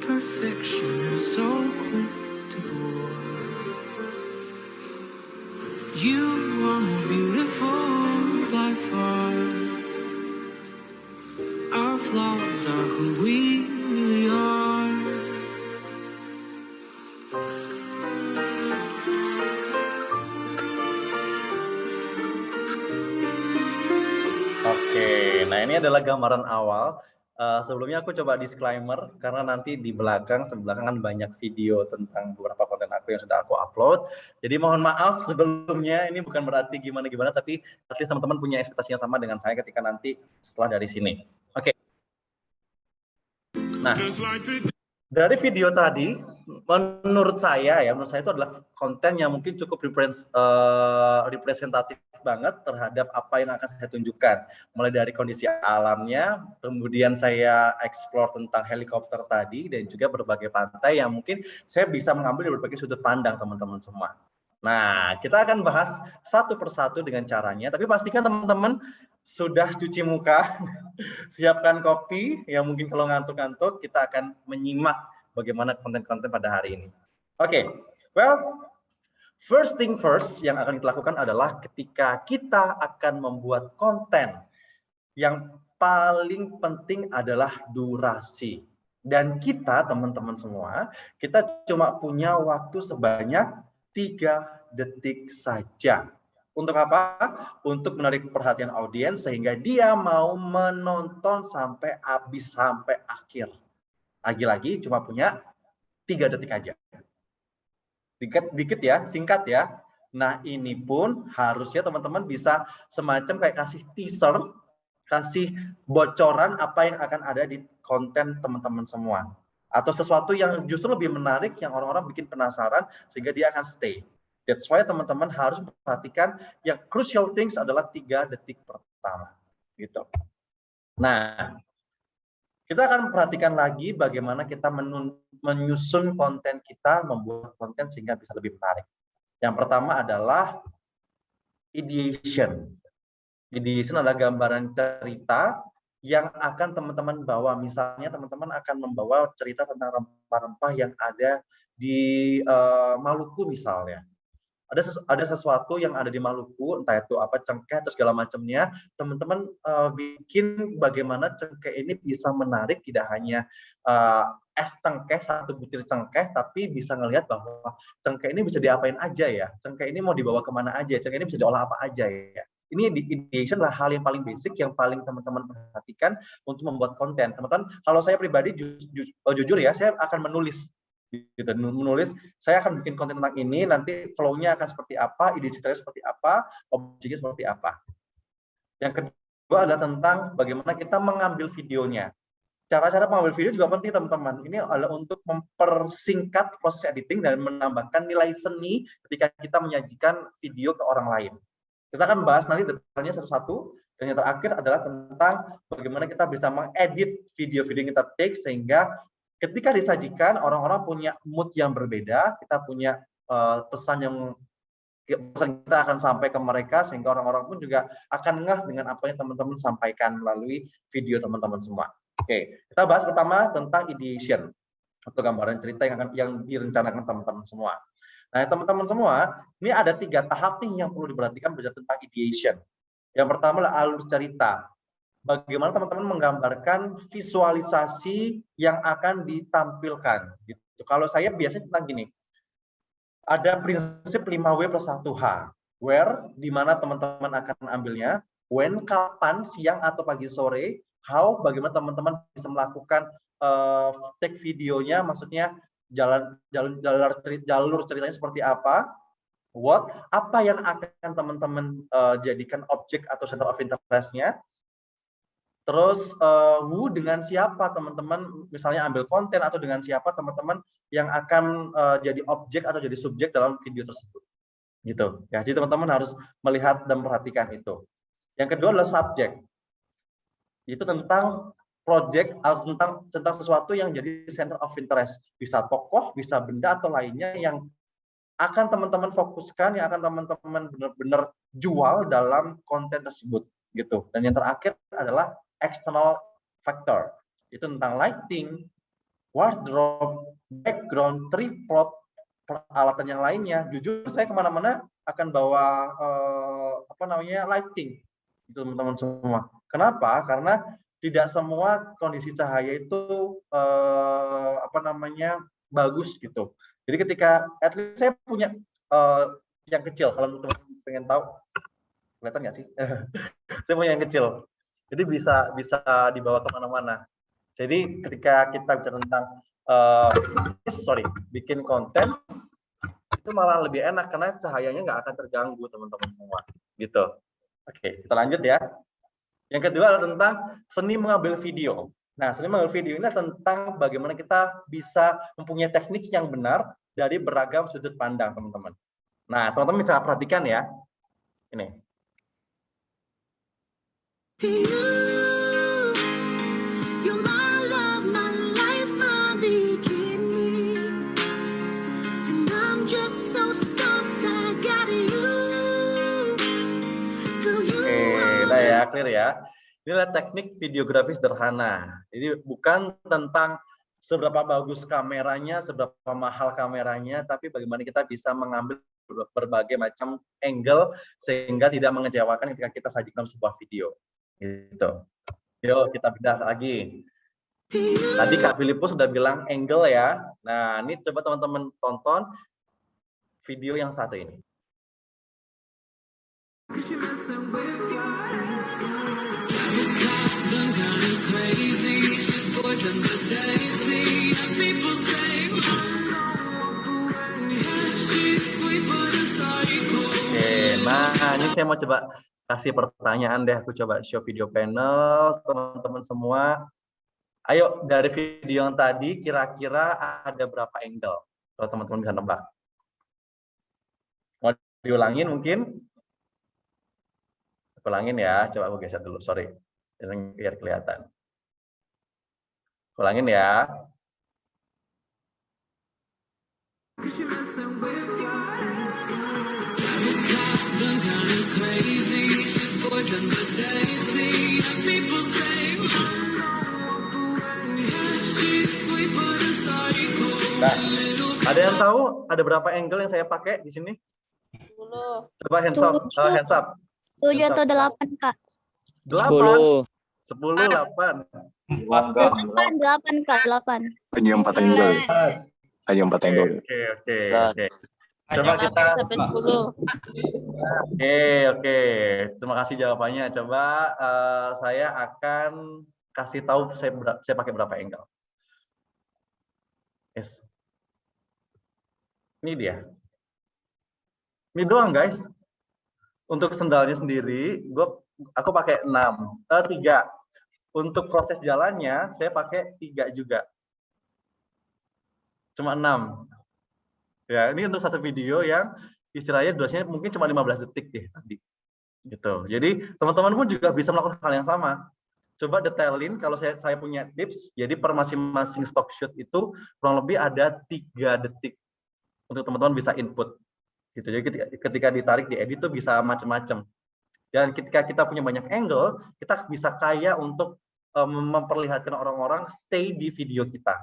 Perfection is so quick to bore. You are more beautiful by far. Our flaws are who we really are. Oke, nah ini adalah gambaran awal. Sebelumnya aku coba disclaimer karena nanti di belakang kan banyak video tentang beberapa konten aku yang sudah aku upload. Jadi mohon maaf sebelumnya, ini bukan berarti gimana-gimana, tapi at least teman-teman punya ekspektasi yang sama dengan saya ketika nanti setelah dari sini. Oke. Nah, dari video tadi, menurut saya itu adalah konten yang mungkin cukup representatif banget terhadap apa yang akan saya tunjukkan. Mulai dari kondisi alamnya, kemudian saya explore tentang helikopter tadi, dan juga berbagai pantai yang mungkin saya bisa mengambil dari berbagai sudut pandang teman-teman semua. Nah, kita akan bahas satu persatu dengan caranya, tapi pastikan teman-teman sudah cuci muka, siapkan kopi, yang mungkin kalau ngantuk-ngantuk, kita akan menyimak bagaimana konten-konten pada hari ini. Oke, well, first thing first yang akan kita lakukan adalah ketika kita akan membuat konten, yang paling penting adalah durasi. Dan kita, teman-teman semua, kita cuma punya waktu sebanyak 3 detik saja. Untuk apa? Untuk menarik perhatian audiens sehingga dia mau menonton sampai habis, sampai akhir. Lagi-lagi cuma punya 3 detik aja. Dikit ya, singkat ya. Nah, ini pun harusnya teman-teman bisa semacam kayak kasih teaser, kasih bocoran apa yang akan ada di konten teman-teman semua. Atau sesuatu yang justru lebih menarik, yang orang-orang bikin penasaran, sehingga dia akan stay. That's why teman-teman harus memperhatikan yang crucial things adalah 3 detik pertama. Gitu. Nah, kita akan memperhatikan lagi bagaimana kita menyusun konten kita, membuat konten sehingga bisa lebih menarik. Yang pertama adalah ideation. Ideation adalah gambaran cerita yang akan teman-teman bawa. Misalnya teman-teman akan membawa cerita tentang rempah-rempah yang ada di Maluku misalnya. Ada sesuatu yang ada di Maluku, entah itu apa, cengkeh atau segala macamnya, teman-teman bikin bagaimana cengkeh ini bisa menarik, tidak hanya es cengkeh, 1 butir cengkeh, tapi bisa ngelihat bahwa cengkeh ini bisa diapain aja ya, cengkeh ini mau dibawa kemana aja, cengkeh ini bisa diolah apa aja ya. Ini ideation adalah hal yang paling basic, yang paling teman-teman perhatikan untuk membuat konten. Teman-teman, kalau saya pribadi jujur ya, saya akan menulis. Gitu, menulis, saya akan bikin konten tentang ini, nanti flow-nya akan seperti apa, ide ceritanya seperti apa, objeknya seperti apa. Yang kedua adalah tentang bagaimana kita mengambil videonya. Cara-cara mengambil video juga penting teman-teman. Ini adalah untuk mempersingkat proses editing dan menambahkan nilai seni ketika kita menyajikan video ke orang lain. Kita akan bahas nanti detailnya satu-satu. Dan yang terakhir adalah tentang bagaimana kita bisa mengedit video-video yang kita take sehingga ketika disajikan, orang-orang punya mood yang berbeda, kita punya pesan kita akan sampai ke mereka, sehingga orang-orang pun juga akan ngeh dengan apa yang teman-teman sampaikan melalui video teman-teman semua. Oke, kita bahas pertama tentang ideation, atau gambaran cerita yang direncanakan teman-teman semua. Nah, teman-teman semua, ini ada 3 tahap nih yang perlu diperhatikan belajar tentang ideation. Yang pertama adalah alur cerita. Bagaimana teman-teman menggambarkan visualisasi yang akan ditampilkan. Gitu. Kalau saya biasanya tentang gini, ada prinsip 5W+1H, where, di mana teman-teman akan ambilnya, when, kapan, siang atau pagi sore, how, bagaimana teman-teman bisa melakukan take videonya, maksudnya jalur ceritanya seperti apa, what, apa yang akan teman-teman jadikan objek atau center of interest-nya, Terus who dengan siapa teman-teman, misalnya ambil konten atau dengan siapa teman-teman yang akan jadi objek atau jadi subjek dalam video tersebut. Gitu. Ya, jadi teman-teman harus melihat dan perhatikan itu. Yang kedua adalah subjek. Itu tentang project atau tentang sesuatu yang jadi center of interest. Bisa tokoh, bisa benda atau lainnya yang akan teman-teman fokuskan, yang akan teman-teman benar-benar jual dalam konten tersebut gitu. Dan yang terakhir adalah external factor. Itu tentang lighting, wardrobe, background, tripod, peralatan yang lainnya. Jujur saya kemana-mana akan bawa lighting itu teman-teman semua. Kenapa? Karena tidak semua kondisi cahaya itu bagus gitu. Jadi ketika at least saya punya yang kecil, kalau teman-teman pengen tahu, kelihatan nggak sih? Saya punya yang kecil. Jadi bisa dibawa kemana-mana. Jadi ketika kita bicara tentang bikin konten, itu malah lebih enak karena cahayanya nggak akan terganggu teman-teman semua. Gitu. Oke, kita lanjut ya. Yang kedua adalah tentang seni mengambil video. Nah, seni mengambil video ini tentang bagaimana kita bisa mempunyai teknik yang benar dari beragam sudut pandang, teman-teman. Nah, teman-teman bisa perhatikan ya. Ini. Clear ya. Inilah teknik videografi sederhana. Jadi bukan tentang seberapa bagus kameranya, seberapa mahal kameranya, tapi bagaimana kita bisa mengambil berbagai macam angle sehingga tidak mengecewakan ketika kita sajikan sebuah video. Gitu. Yuk kita bedah lagi. Tadi Kak Filipus sudah bilang angle ya. Nah, ini coba teman-teman tonton video yang satu ini. Nah, ini saya mau coba kasih pertanyaan deh. Aku coba show video panel, teman-teman semua. Ayo, dari video yang tadi, kira-kira ada berapa angle? Kalau teman-teman bisa nebak. Mau diulangin mungkin? Aku ulangin ya, coba aku geser dulu, sorry. Biar kelihatan. Ulangin ya. Nah, ada yang tahu ada berapa angle yang saya pakai di sini? 10. Coba hands up. 7 atau 8, Kak? 10. 10, 8. 8, Kak, 8. Hanya 4 angle. Hanya 4 angle. Oke. Coba kita. Sampai 10. Oke. Terima kasih jawabannya. Coba saya akan kasih tahu saya pakai berapa angle. Yes. Ini dia. Ini doang, guys. Untuk sendalnya sendiri, aku pakai 3. Untuk proses jalannya, saya pakai 3 juga. Cuma 6. Ya, ini untuk satu video yang istilahnya durasinya mungkin cuma 15 detik deh tadi. Gitu. Jadi, teman-teman pun juga bisa melakukan hal yang sama. Coba detailin, kalau saya punya tips, jadi per masing-masing stock shoot itu kurang lebih ada 3 detik untuk teman-teman bisa input. Gitu. Jadi ketika ditarik di edit itu bisa macam-macam. Dan ketika kita punya banyak angle, kita bisa kaya untuk memperlihatkan orang-orang stay di video kita.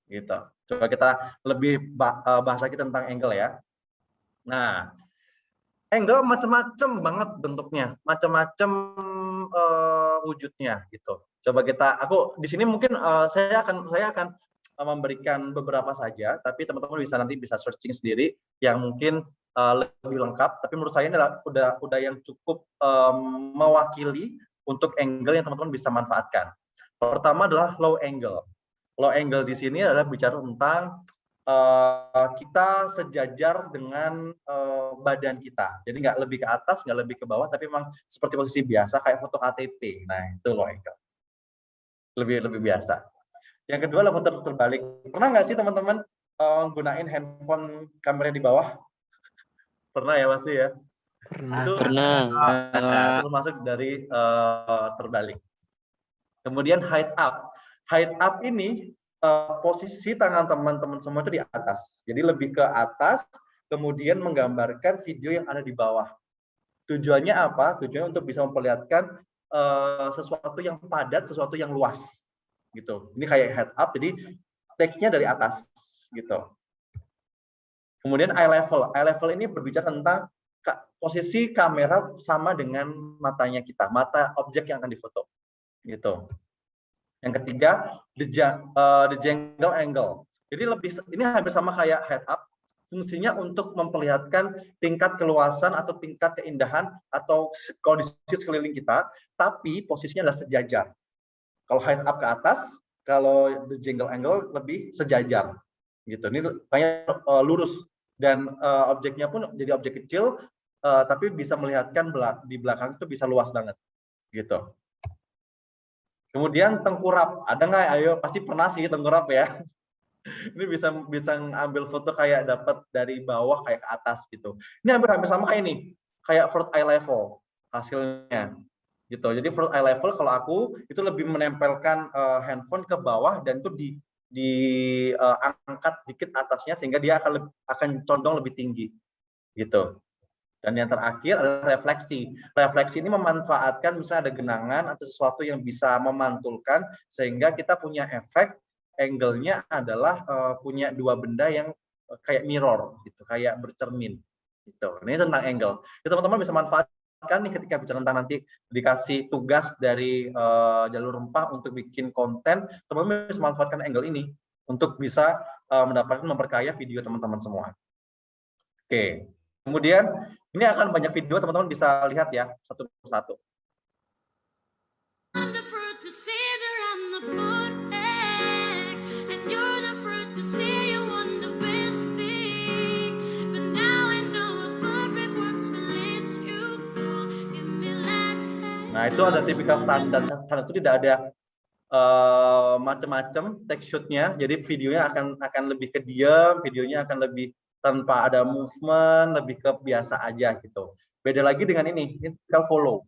Gitu. Coba kita lebih bahas lagi tentang angle ya. Nah, angle macam-macam banget bentuknya, macam-macam wujudnya gitu. Coba aku di sini mungkin saya akan memberikan beberapa saja, tapi teman-teman nanti bisa searching sendiri yang mungkin lebih lengkap. Tapi menurut saya ini udah yang cukup mewakili untuk angle yang teman-teman bisa manfaatkan. Pertama adalah low angle. Low angle di sini adalah bicara tentang kita sejajar dengan badan kita. Jadi nggak lebih ke atas, nggak lebih ke bawah, tapi memang seperti posisi biasa kayak foto KTP. Nah, itu low angle. lebih biasa. Yang kedua adalah foto terbalik. Pernah nggak sih teman-teman gunain handphone kamera di bawah? Pernah ya pasti ya. Pernah. Termasuk dari terbalik. Kemudian height up. Height up ini posisi tangan teman-teman semua itu di atas. Jadi lebih ke atas, kemudian menggambarkan video yang ada di bawah. Tujuannya apa? Tujuannya untuk bisa memperlihatkan sesuatu yang padat, sesuatu yang luas, gitu. Ini kayak head up, jadi take-nya dari atas, gitu. Kemudian eye level. Eye level ini berbicara tentang posisi kamera sama dengan matanya kita, mata objek yang akan difoto, gitu. Yang ketiga, the jangle angle. Jadi ini hampir sama kayak head up. Fungsinya untuk memperlihatkan tingkat keluasan atau tingkat keindahan atau kondisi sekeliling kita, tapi posisinya adalah sejajar. Kalau head up ke atas, kalau the jangle angle lebih sejajar, gitu. Ini kayak lurus dan objeknya pun jadi objek kecil, tapi bisa melihatkan di belakang itu bisa luas banget, gitu. Kemudian tengkurap, ada nggak? Ayo, pasti pernah sih tengkurap ya. Ini bisa ambil foto kayak dapat dari bawah kayak ke atas gitu. Ini hampir sama kayak ini, kayak front eye level hasilnya gitu. Jadi front eye level kalau aku itu lebih menempelkan handphone ke bawah dan itu diangkat dikit atasnya sehingga dia akan condong lebih tinggi gitu. Dan yang terakhir adalah refleksi. Refleksi ini memanfaatkan misalnya ada genangan atau sesuatu yang bisa memantulkan sehingga kita punya efek. Angle-nya adalah punya dua benda yang kayak mirror gitu, kayak bercermin gitu. Ini tentang angle. Itu teman-teman bisa manfaatkan nih ketika bicara tentang nanti dikasih tugas dari jalur rempah untuk bikin konten, teman-teman bisa manfaatkan angle ini untuk bisa memperkaya video teman-teman semua. Oke. Kemudian ini akan banyak video, teman-teman bisa lihat ya satu persatu. Nah, itu ada tipikal standar. Standar itu tidak ada macam-macam text shoot-nya. Jadi videonya akan lebih ke diam, videonya akan lebih tanpa ada movement, lebih ke biasa aja gitu. Beda lagi dengan ini tinggal follow.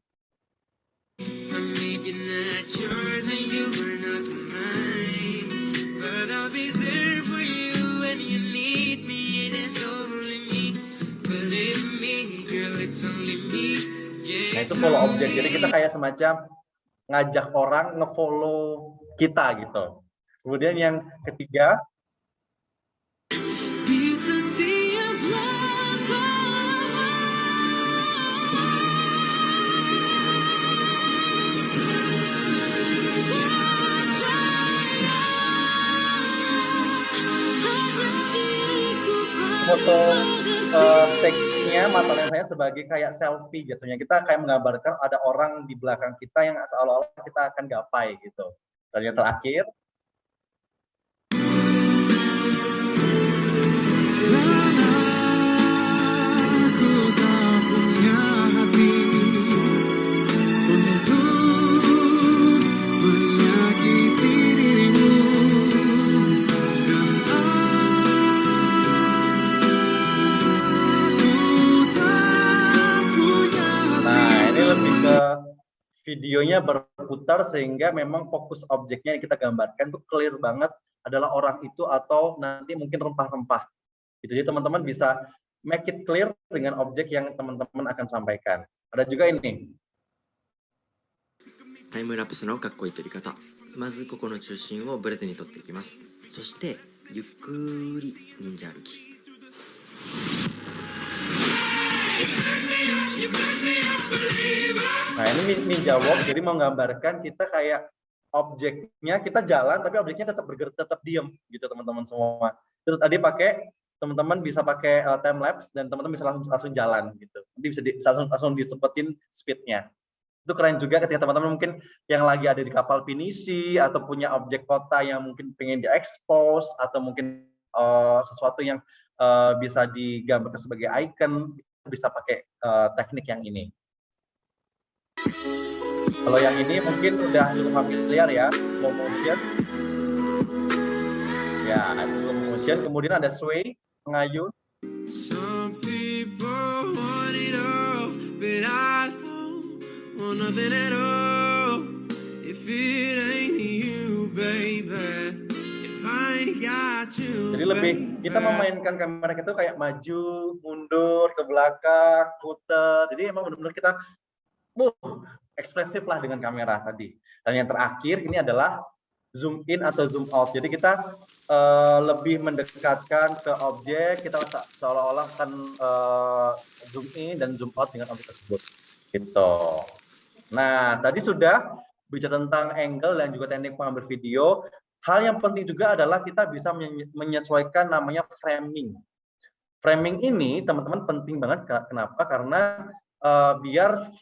Nah, itu follow objek. Jadi kita kayak semacam ngajak orang ngefollow kita gitu. Kemudian yang ketiga, foto take-nya mata lensanya sebagai kayak selfie jatuhnya. Kita kayak menggambarkan ada orang di belakang kita yang seolah-olah kita akan gapai gitu. Dan yang terakhir, videonya berputar sehingga memang fokus objeknya yang kita gambarkan itu clear banget adalah orang itu atau nanti mungkin rempah-rempah. Gitu. Jadi teman-teman bisa make it clear dengan objek yang teman-teman akan sampaikan. Ada juga ini. タイムラプスのかっこいい撮り方。まずここの中心をブレずに撮っていきます。そしてゆっくり忍者歩き。 Nah, ini ninja walk, jadi menggambarkan kita kayak objeknya kita jalan tapi objeknya tetap bergerak, tetap diem gitu teman-teman semua. Terus tadi teman-teman bisa pakai time lapse dan teman-teman bisa langsung jalan gitu. Nanti bisa langsung dicepetin speednya. Itu keren juga ketika teman-teman mungkin yang lagi ada di kapal pinisi atau punya objek kota yang mungkin pengen di-expose atau mungkin sesuatu yang bisa digambarkan sebagai icon, bisa pakai teknik yang ini. Kalau yang ini mungkin udah cukup familiar ya, slow motion. Ya, slow motion. Kemudian ada sway, mengayun. Some people want it all, but I don't want nothing at all. If it ain't you, baby, if I ain't got you. Jadi lebih kita memainkan kamera kita kayak maju, mundur, ke belakang, putar. Jadi emang benar-benar kita ekspresif lah dengan kamera tadi. Dan yang terakhir ini adalah zoom in atau zoom out. Jadi kita lebih mendekatkan ke objek, kita seolah-olah akan zoom in dan zoom out dengan objek tersebut. Gitu. Nah, tadi sudah bicara tentang angle dan juga teknik mengambil video. Hal yang penting juga adalah kita bisa menyesuaikan namanya framing. Framing ini teman-teman penting banget. Kenapa? Karena biar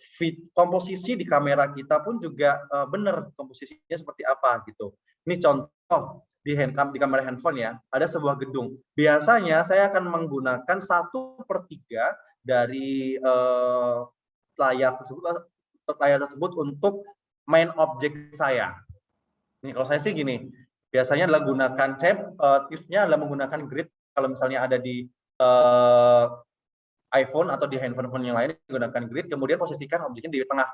komposisi di kamera kita pun juga benar komposisinya seperti apa gitu. Ini contoh di kamera handphone ya, ada sebuah gedung. Biasanya saya akan menggunakan 1/3 dari layar tersebut untuk main objek saya. Nih kalau saya sih gini, biasanya adalah gunakan tipsnya adalah menggunakan grid. Kalau misalnya ada di iPhone atau di handphone yang lain menggunakan grid, kemudian posisikan objeknya di tengah.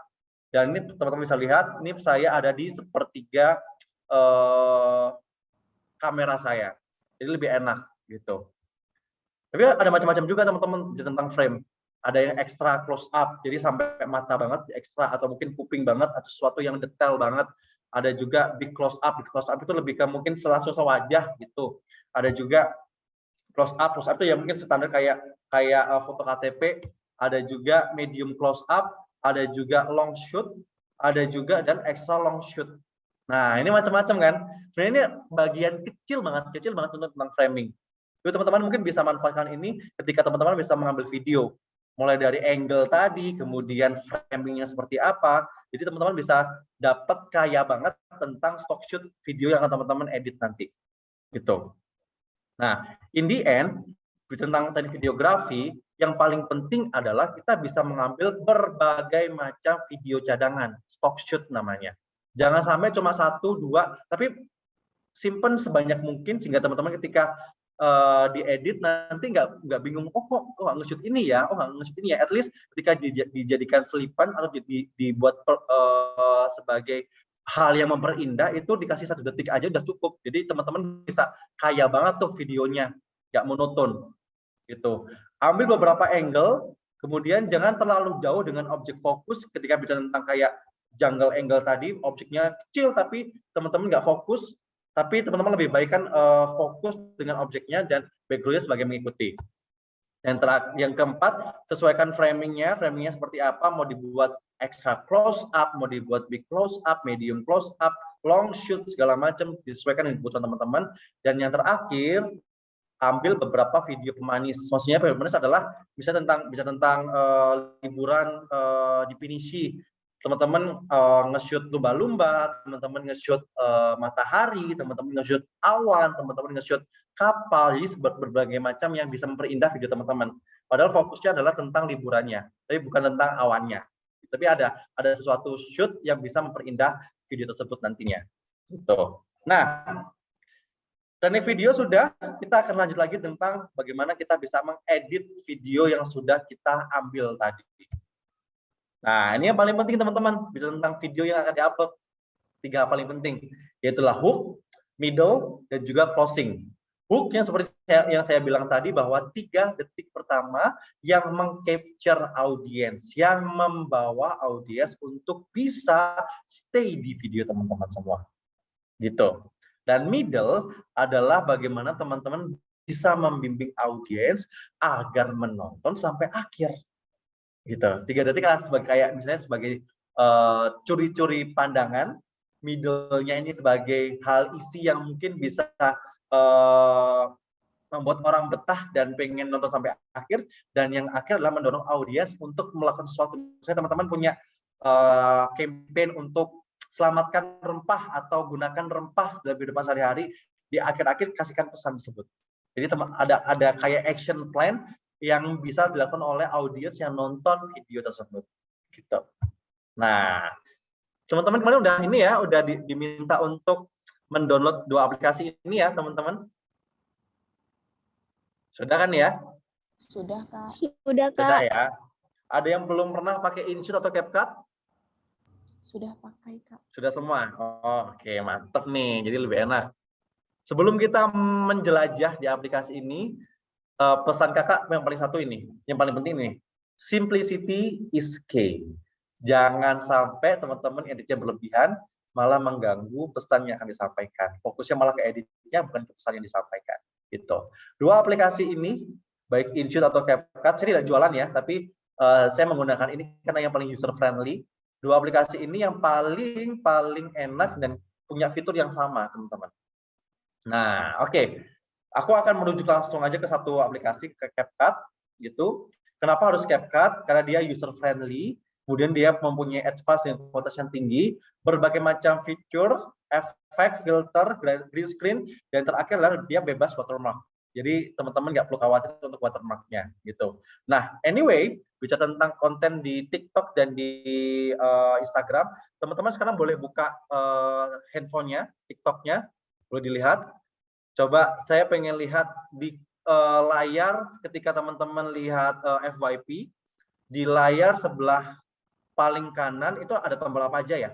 Dan ini teman-teman bisa lihat, ini saya ada di 1/3 kamera saya. Jadi lebih enak gitu. Tapi ada macam-macam juga teman-teman tentang frame. Ada yang extra close up, jadi sampai mata banget, extra atau mungkin kuping banget, atau sesuatu yang detail banget. Ada juga big close up itu lebih ke mungkin langsung sewajah gitu. Ada juga close up itu ya mungkin standar kayak foto KTP. Ada juga medium close up, ada juga long shoot, ada juga dan extra long shoot. Nah, ini macam-macam kan. Sebenarnya ini bagian kecil banget untuk tentang framing. Jadi teman-teman mungkin bisa manfaatkan ini ketika teman-teman bisa mengambil video. Mulai dari angle tadi, kemudian framingnya seperti apa. Jadi teman-teman bisa dapat kaya banget tentang stock shoot video yang akan teman-teman edit nanti. Gitu. Nah, in the end, tentang teknik videografi, yang paling penting adalah kita bisa mengambil berbagai macam video cadangan, stock shoot namanya. Jangan sampai cuma 1, 2, tapi simpen sebanyak mungkin sehingga teman-teman ketika diedit nanti nggak bingung, kok nggak nge-shoot ini ya, nggak nge-shoot ini ya. At least ketika dijadikan selipan atau dibuat sebagai hal yang memperindah, itu dikasih 1 detik aja udah cukup. Jadi teman-teman bisa kaya banget tuh videonya, nggak monoton gitu. Ambil beberapa angle, kemudian jangan terlalu jauh dengan objek fokus. Ketika bicara tentang kayak jungle angle tadi, objeknya kecil tapi teman-teman nggak fokus, tapi teman-teman lebih baik kan fokus dengan objeknya dan background-nya sebagai mengikuti. Yang keempat, sesuaikan framingnya seperti apa, mau dibuat extra close up, mau dibuat big close up, medium close up, long shoot, segala macam, disesuaikan dengan kebutuhan teman-teman. Dan yang terakhir, ambil beberapa video pemanis. Maksudnya video pemanis adalah bisa tentang liburan di Pinisi. Teman-teman nge-shoot lumba-lumba, teman-teman nge-shoot matahari, teman-teman nge-shoot awan, teman-teman nge-shoot kapal, jadi berbagai macam yang bisa memperindah video teman-teman. Padahal fokusnya adalah tentang liburannya, tapi bukan tentang awannya. Tapi ada sesuatu shoot yang bisa memperindah video tersebut nantinya. Gitu. Nah, teknik video sudah, kita akan lanjut lagi tentang bagaimana kita bisa mengedit video yang sudah kita ambil tadi. Nah, ini yang paling penting teman-teman, bisa tentang video yang akan diupload. 3 paling penting, yaitulah hook, middle, dan juga closing. Hook yang seperti yang saya bilang tadi bahwa 3 detik pertama yang meng-capture audience, yang membawa audiens untuk bisa stay di video teman-teman semua. Gitu. Dan middle adalah bagaimana teman-teman bisa membimbing audiens agar menonton sampai akhir. Gitu. 3 detik adalah sebagai curi-curi pandangan, middle-nya ini sebagai hal isi yang mungkin bisa membuat orang betah dan pengen nonton sampai akhir, dan yang akhir adalah mendorong audiens untuk melakukan sesuatu. Misalnya teman-teman punya campaign untuk selamatkan rempah atau gunakan rempah dalam kehidupan sehari-hari, di akhir-akhir kasihkan pesan tersebut. Jadi ada kayak action plan yang bisa dilakukan oleh audiens yang nonton video tersebut. Gitu. Nah, Teman-teman kemarin udah ini ya, udah diminta untuk mendownload 2 aplikasi ini ya, teman-teman. Sudah kan ya? Sudah, Kak. Sudah, Kak. Sudah ya. Ada yang belum pernah pakai InShot atau CapCut? Sudah pakai, Kak. Sudah semua? Oh, oke, mantap nih. Jadi lebih enak. Sebelum kita menjelajah di aplikasi ini, pesan kakak yang paling satu ini, yang paling penting nih. Simplicity is key. Jangan sampai teman-teman editnya berlebihan, malah mengganggu pesan yang akan disampaikan. Fokusnya malah ke editnya, bukan ke pesan yang disampaikan. Gitu. 2 aplikasi ini, baik InShot atau CapCut, saya tidak jualan ya, tapi saya menggunakan ini karena yang paling user friendly. 2 aplikasi ini yang paling enak dan punya fitur yang sama, teman-teman. Nah, oke. Aku akan merujuk langsung aja ke satu aplikasi, ke CapCut, gitu. Kenapa harus CapCut? Karena dia user friendly, kemudian dia mempunyai advance yang kualitas yang tinggi, berbagai macam fitur, efek, filter, green screen, dan terakhir adalah dia bebas watermark. Jadi teman-teman nggak perlu khawatir untuk watermarknya, gitu. Nah, anyway, bicara tentang konten di TikTok dan di Instagram, teman-teman sekarang boleh buka handphonenya, TikToknya, boleh dilihat. Coba saya pengen lihat di layar ketika teman-teman lihat FYP, di layar sebelah paling kanan itu ada tombol apa aja ya?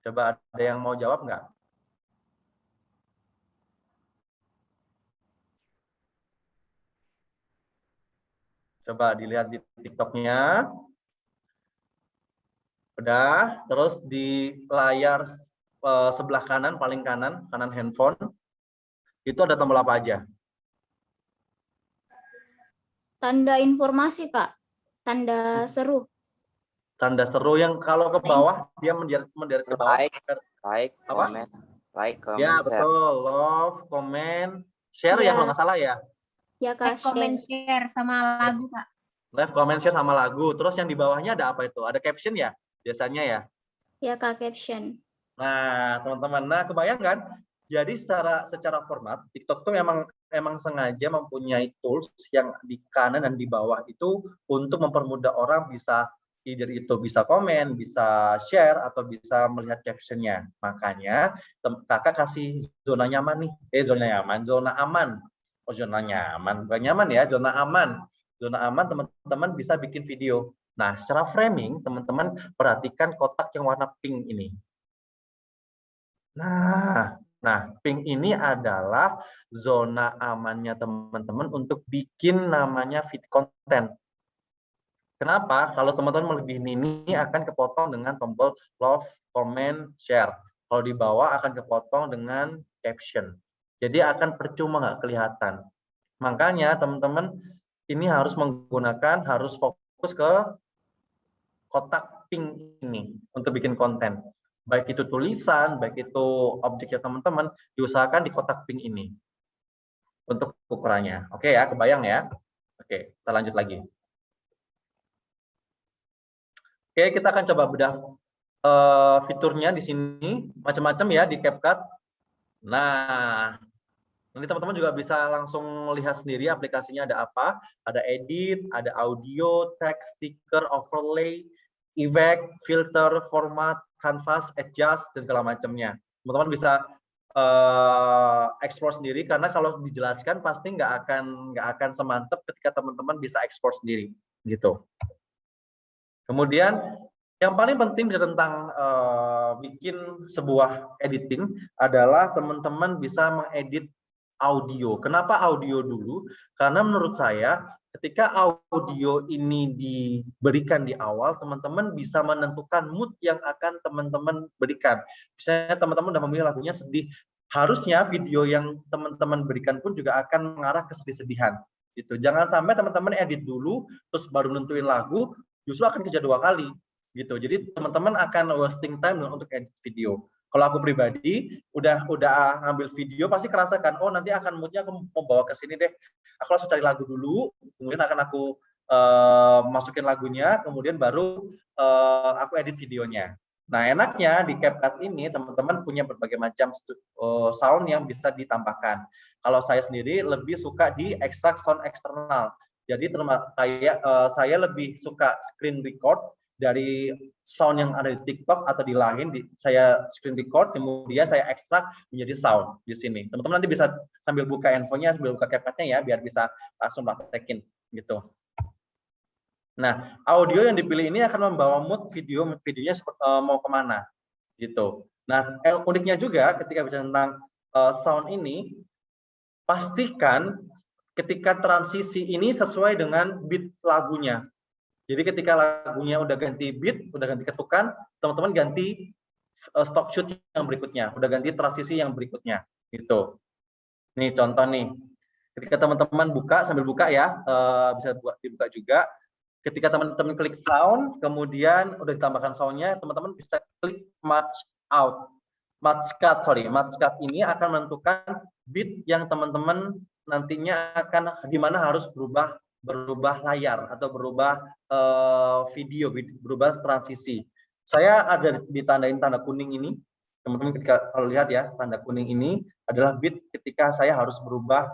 Coba ada yang mau jawab nggak? Coba dilihat di TikToknya. Udah, terus di layar sebelah kanan, paling kanan handphone, itu ada tombol apa aja? Tanda informasi, Kak. Tanda seru. Tanda seru yang kalau ke bawah, dia menderet ke bawah. Like, comment, Ya, share. betul. Love, comment, share ya kalau nggak salah ya. Ya, Kak. Comment, share sama lagu, Kak. Live, comment, share sama lagu. Terus yang di bawahnya ada apa itu? Ada caption ya? Biasanya ya? Ya, Kak, caption. Nah, teman-teman, kebayang kan? Jadi secara format, TikTok tuh memang sengaja mempunyai tools yang di kanan dan di bawah itu untuk mempermudah orang bisa either itu bisa komen, bisa share, atau bisa melihat captionnya. Makanya kakak kasih zona nyaman nih. Zona aman. Oh, zona nyaman. Bukan nyaman ya, zona aman. Zona aman teman-teman bisa bikin video. Nah, secara framing, teman-teman perhatikan kotak yang warna pink ini. Nah, pink ini adalah zona amannya teman-teman untuk bikin namanya feed content. Kenapa? Kalau teman-teman melebihi ini akan kepotong dengan tombol love, comment, share. Kalau di bawah akan kepotong dengan caption. Jadi akan percuma nggak kelihatan. Makanya teman-teman ini harus fokus ke kotak pink ini untuk bikin konten. Baik itu tulisan, baik itu objeknya teman-teman, diusahakan di kotak pink ini untuk ukurannya. Oke ya, kebayang ya? Oke, kita lanjut lagi. Oke, kita akan coba bedah fiturnya di sini, macam-macam ya di CapCut. Nah, nanti teman-teman juga bisa langsung lihat sendiri aplikasinya ada apa. Ada edit, ada audio, text, sticker, overlay, effect, filter, format, canvas, adjust, dan segala macamnya. Teman-teman bisa explore sendiri karena kalau dijelaskan pasti nggak akan semantap ketika teman-teman bisa explore sendiri, gitu. Kemudian yang paling penting tentang bikin sebuah editing adalah teman-teman bisa mengedit audio. Kenapa audio dulu? Karena menurut saya ketika audio ini diberikan di awal, teman-teman bisa menentukan mood yang akan teman-teman berikan. Misalnya teman-teman udah memilih lagunya sedih, harusnya video yang teman-teman berikan pun juga akan mengarah ke sedih-sedihan. Gitu. Jangan sampai teman-teman edit dulu, terus baru nentuin lagu, justru akan kerja 2 kali. Gitu. Jadi teman-teman akan wasting time untuk edit video. Kalau aku pribadi udah ngambil video pasti kerasakan, oh nanti akan moodnya aku mau bawa ke sini deh. Aku langsung cari lagu dulu, kemudian akan aku masukin lagunya, kemudian baru aku edit videonya. Nah, enaknya di CapCut ini teman-teman punya berbagai macam sound yang bisa ditambahkan. Kalau saya sendiri lebih suka di ekstrak sound eksternal. Jadi kayak saya lebih suka screen record dari sound yang ada di TikTok atau di Line, saya screen record, kemudian saya ekstrak menjadi sound di sini. Teman-teman nanti bisa sambil buka handphonenya, sambil buka CapCut-nya ya, biar bisa langsung praktekin gitu. Nah, audio yang dipilih ini akan membawa mood videonya mau kemana gitu. Nah, uniknya juga ketika bicara tentang sound ini, pastikan ketika transisi ini sesuai dengan beat lagunya. Jadi ketika lagunya udah ganti beat, udah ganti ketukan, teman-teman ganti stock shoot yang berikutnya, udah ganti transisi yang berikutnya, gitu. Nih contoh nih, ketika teman-teman buka, sambil buka ya, bisa dibuka juga. Ketika teman-teman klik sound, kemudian udah ditambahkan soundnya, teman-teman bisa klik match out, match cut ini akan menentukan beat yang teman-teman nantinya akan di mana harus berubah layar atau berubah video, berubah transisi. Saya ada ditandain tanda kuning ini, teman-teman ketika kalau lihat ya, tanda kuning ini adalah beat ketika saya harus berubah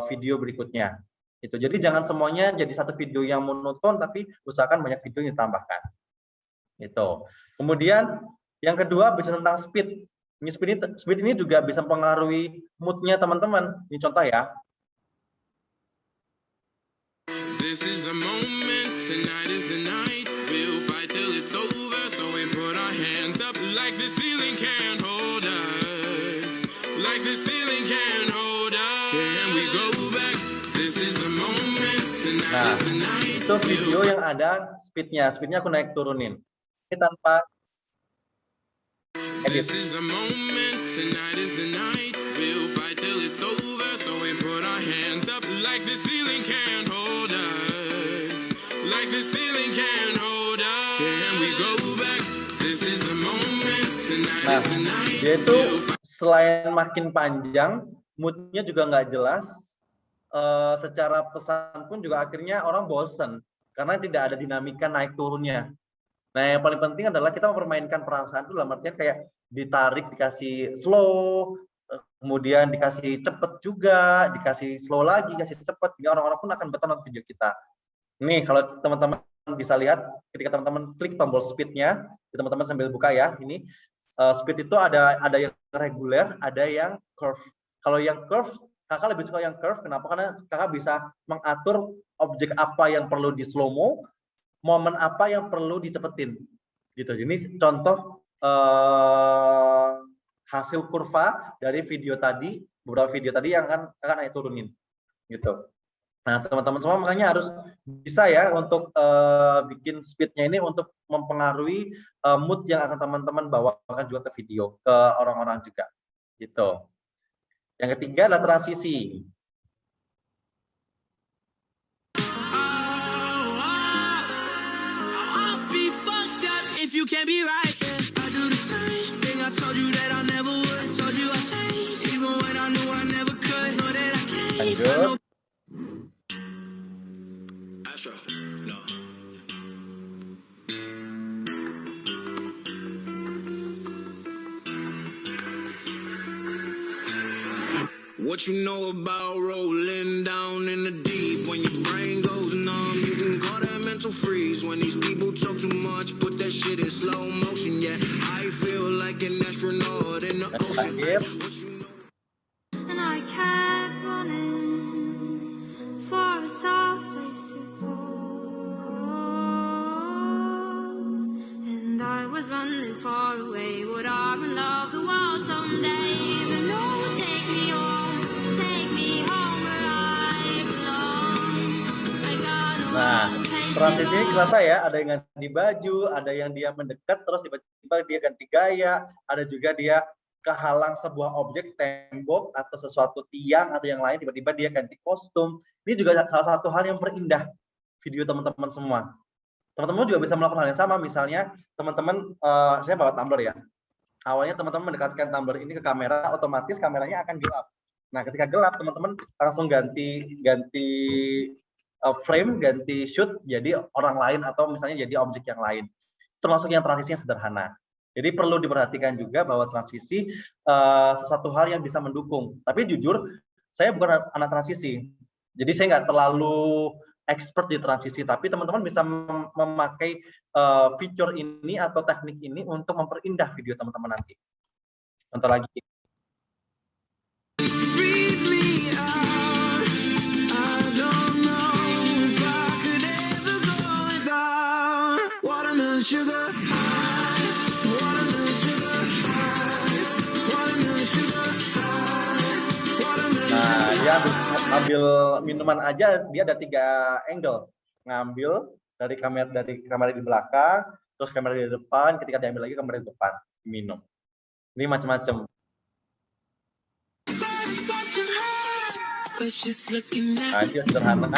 video berikutnya. Itu. Jadi jangan semuanya jadi satu video yang monoton, tapi usahakan banyak video yang ditambahkan. Itu. Kemudian yang kedua bisa tentang speed. Speed ini juga bisa mempengaruhi moodnya teman-teman. Ini contoh ya. This is the moment, tonight is the night. We'll fight till it's over, so we put our hands up like the ceiling can't hold us. Like the ceiling can't hold us. Can we go back? This is the moment, tonight Nah, is the night. itu video yang ada speednya aku naik turunin. Ini tanpa edit. This is the moment, tonight is the night. We'll fight till it's over, so we put our hands up like the ceiling can't hold us. Like the ceiling can't hold us. Can we go back? This is the moment, tonight Nah, is the night. dia itu selain makin panjang, moodnya juga nggak jelas. Secara pesan pun juga akhirnya orang bosen karena tidak ada dinamika naik turunnya. Nah, yang paling penting adalah kita mempermainkan perasaan itu dalam artinya kayak ditarik, dikasih slow, kemudian dikasih cepet juga, dikasih slow lagi, dikasih cepet, sehingga orang-orang pun akan betah nonton video kita. Nih, kalau teman-teman bisa lihat, ketika teman-teman klik tombol speed-nya, teman-teman sambil buka ya, ini speed itu ada yang reguler, ada yang curve. Kalau yang curve, kakak lebih suka yang curve, kenapa? Karena kakak bisa mengatur objek apa yang perlu di slow-mo, momen apa yang perlu dicepetin. Gitu. Ini contoh hasil kurva dari video tadi, beberapa video tadi yang akan naik turunin. Gitu. Nah, teman-teman semua makanya harus bisa ya untuk bikin speednya ini untuk mempengaruhi mood yang akan teman-teman bawakan juga ke video, ke orang-orang juga. Gitu. Yang ketiga adalah transisi. If you can't be right, I do the same thing. I told you that I never would. Told you I changed, even when I knew I never could. Know that I can't. Lanjut. Astro, no. What you know about rolling down in the deep? When your brain goes numb, you can call that mental freeze. When these people talk too much, put that shit in slow motion. Yeah, I feel like an astronaut in the ocean. And I kept running for a soft place to go. And I was running far away. Would I run love the world someday? But no, take me home where I belong. I got Nah, transisi ini kerasa ya, ada yang ganti baju, ada yang dia mendekat, terus tiba-tiba dia ganti gaya, ada juga dia kehalang sebuah objek, tembok, atau sesuatu tiang, atau yang lain, tiba-tiba dia ganti kostum. Ini juga salah satu hal yang memperindah video teman-teman semua. Teman-teman juga bisa melakukan hal yang sama, misalnya teman-teman, saya bawa tumbler ya. Awalnya teman-teman mendekatkan tumbler ini ke kamera, otomatis kameranya akan gelap. Nah, ketika gelap, teman-teman langsung ganti frame, ganti shoot jadi orang lain atau misalnya jadi objek yang lain. Termasuk yang transisinya sederhana. Jadi perlu diperhatikan juga bahwa transisi sesuatu hal yang bisa mendukung. Tapi jujur, saya bukan anak transisi. Jadi saya nggak terlalu expert di transisi, tapi teman-teman bisa memakai fitur ini atau teknik ini untuk memperindah video teman-teman nanti. Bentar lagi. Breathe me out. I don't know if I could ever go without watermelon sugar high, watermelon sugar high, watermelon sugar high, watermelon Nah, sugar dia ambil minuman aja, dia ada 3 angle. Ngambil dari kamera di belakang, terus kamera di depan, ketika diambil lagi kamera di depan, minum. Ini macam-macam. Nah, dia sederhana,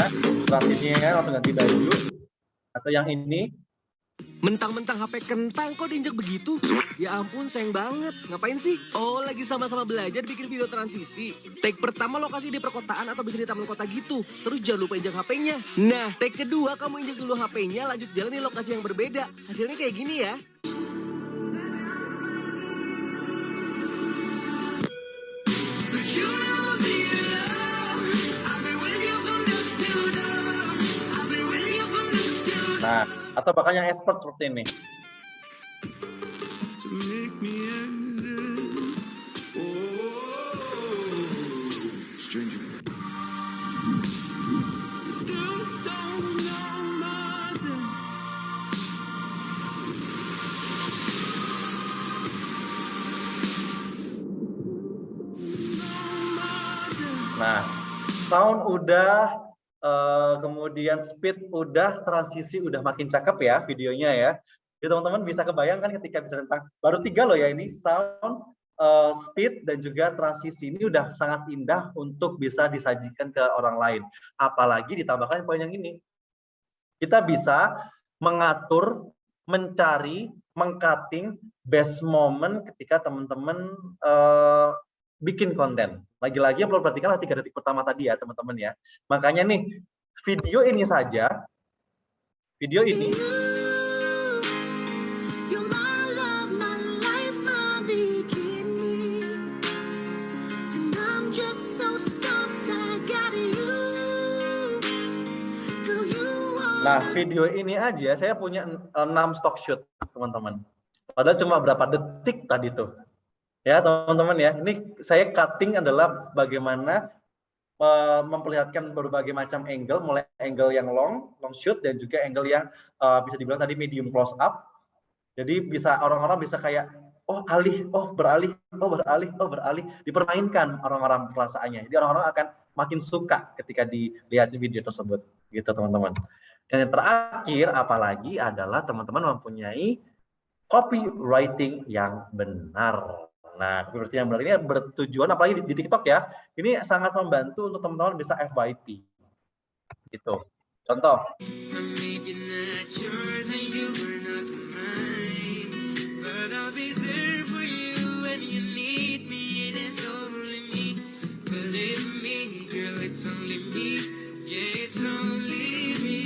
transisinya langsung ganti baju. Atau yang ini, Mentang-mentang HP kentang kok diinjak begitu? Ya ampun, sayang banget. Ngapain sih? Oh, lagi sama-sama belajar bikin video transisi. Take pertama lokasi di perkotaan atau bisa di taman kota gitu. Terus jangan lupa injak HP-nya. Nah, take kedua kamu injak dulu HP-nya, lanjut jalan di lokasi yang berbeda. Hasilnya kayak gini ya. But you never be alone. I'll be with you from dusk till dawn. I'll be with you from dusk till dawn. nah, atau bahkan yang expert seperti ini. To make me exit. Oh, stranger. Still don't know my name. Nah, sound udah, kemudian speed udah, transisi udah makin cakep ya videonya ya. Jadi teman-teman bisa kebayangkan ketika bicara tentang, baru 3 loh ya ini, sound, speed, dan juga transisi ini udah sangat indah untuk bisa disajikan ke orang lain. Apalagi ditambahkan poin yang ini. Kita bisa mengatur, mencari, meng-cutting best moment ketika teman-teman bikin konten. Lagi-lagi yang perlu perhatikan 3 detik pertama tadi ya teman-teman ya. Makanya nih, video ini saja, video ini, You're my love, my life, my beginning. And I'm just so stumped I got you. Girl, you are nah video ini aja saya punya 6 stock shoot teman-teman. Padahal cuma berapa detik tadi tuh. Ya teman-teman ya, ini saya cutting adalah bagaimana memperlihatkan berbagai macam angle, mulai angle yang long shoot, dan juga angle yang bisa dibilang tadi medium close up. Jadi bisa orang-orang bisa kayak, oh alih, oh beralih, oh beralih, oh beralih, dipermainkan orang-orang perasaannya. Jadi orang-orang akan makin suka ketika dilihat video tersebut, gitu teman-teman. Dan yang terakhir, apalagi adalah teman-teman mempunyai copywriting yang benar. Nah, copywriting yang benar ini bertujuan, apalagi di TikTok ya, ini sangat membantu untuk teman-teman bisa FYP. Gitu. Contoh. maybe not yours and you were not mine, but I'll be there for you when you need me. It is only me, believe me, girl, it's only me. Yeah, it's only me.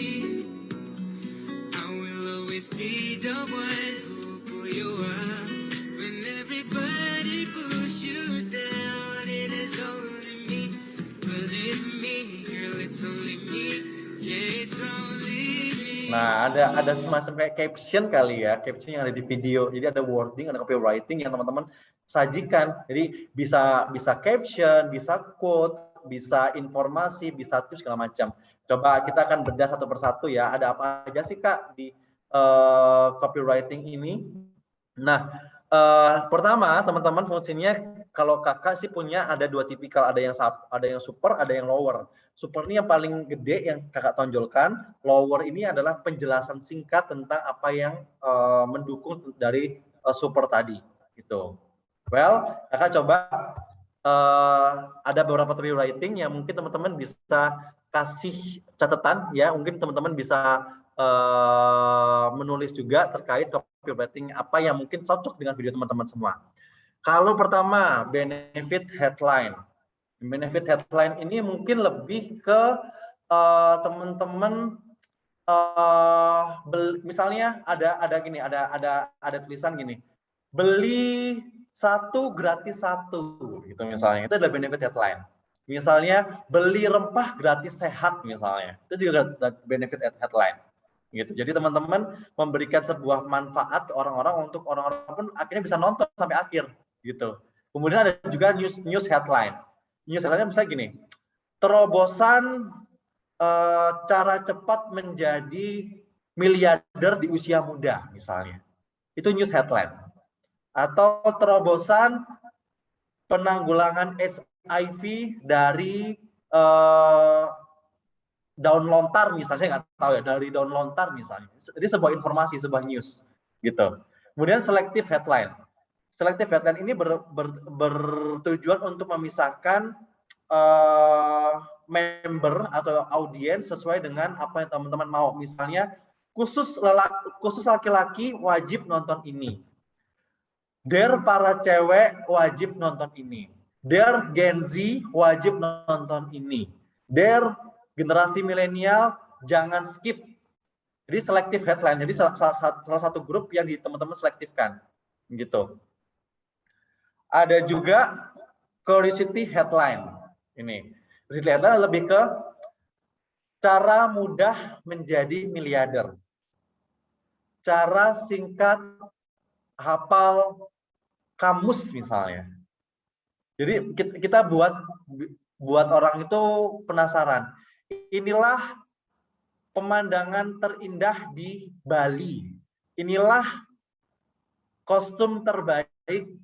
I will always be the one who pull you up when everybody push you down. It is only me, believe me, girl, it's only me. Yeah, it's only me. Nah, ada semacam kayak caption kali ya, caption yang ada di video. Jadi ada wording, ada copywriting yang teman-teman sajikan. Jadi bisa caption, bisa quote, bisa informasi, bisa tips segala macam. Coba kita akan bedah satu persatu ya. Ada apa aja sih Kak di copywriting ini? Nah, pertama teman-teman fungsinya kalau Kakak sih punya ada 2 tipikal, ada yang super, ada yang lower. Super ini yang paling gede yang Kakak tonjolkan, lower ini adalah penjelasan singkat tentang apa yang mendukung dari super tadi gitu. Well, Kakak coba ada beberapa copywriting yang mungkin teman-teman bisa kasih catatan ya, mungkin teman-teman bisa menulis juga terkait copywriting apa yang mungkin cocok dengan video teman-teman semua. Kalau pertama, benefit headline. Benefit headline ini mungkin lebih ke teman-teman misalnya ada gini, ada tulisan gini. Beli 1 gratis 1 gitu misalnya. Itu adalah benefit headline. Misalnya beli rempah gratis sehat misalnya. Itu juga benefit headline. Gitu. Jadi teman-teman memberikan sebuah manfaat ke orang-orang untuk orang-orang pun akhirnya bisa nonton sampai akhir gitu. Kemudian ada juga news headline. News headline misalnya gini, terobosan cara cepat menjadi miliarder di usia muda misalnya. Itu news headline. Atau terobosan penanggulangan HIV dari daun lontar misalnya, saya nggak tahu ya, dari daun lontar misalnya. Jadi sebuah informasi, sebuah news gitu. Kemudian selective headline. Selective headline ini bertujuan untuk memisahkan member atau audiens sesuai dengan apa yang teman-teman mau. Misalnya khusus laki-laki wajib nonton ini. Dare para cewek wajib nonton ini. Dare Gen Z wajib nonton ini. Dare generasi milenial jangan skip. Jadi selective headline. Jadi salah satu grup yang teman-teman selektifkan, gitu. Ada juga curiosity headline. Ini curiosity headline lebih ke cara mudah menjadi miliarder. Cara singkat hafal kamus misalnya. Jadi kita buat orang itu penasaran. Inilah pemandangan terindah di Bali. Inilah kostum terbaik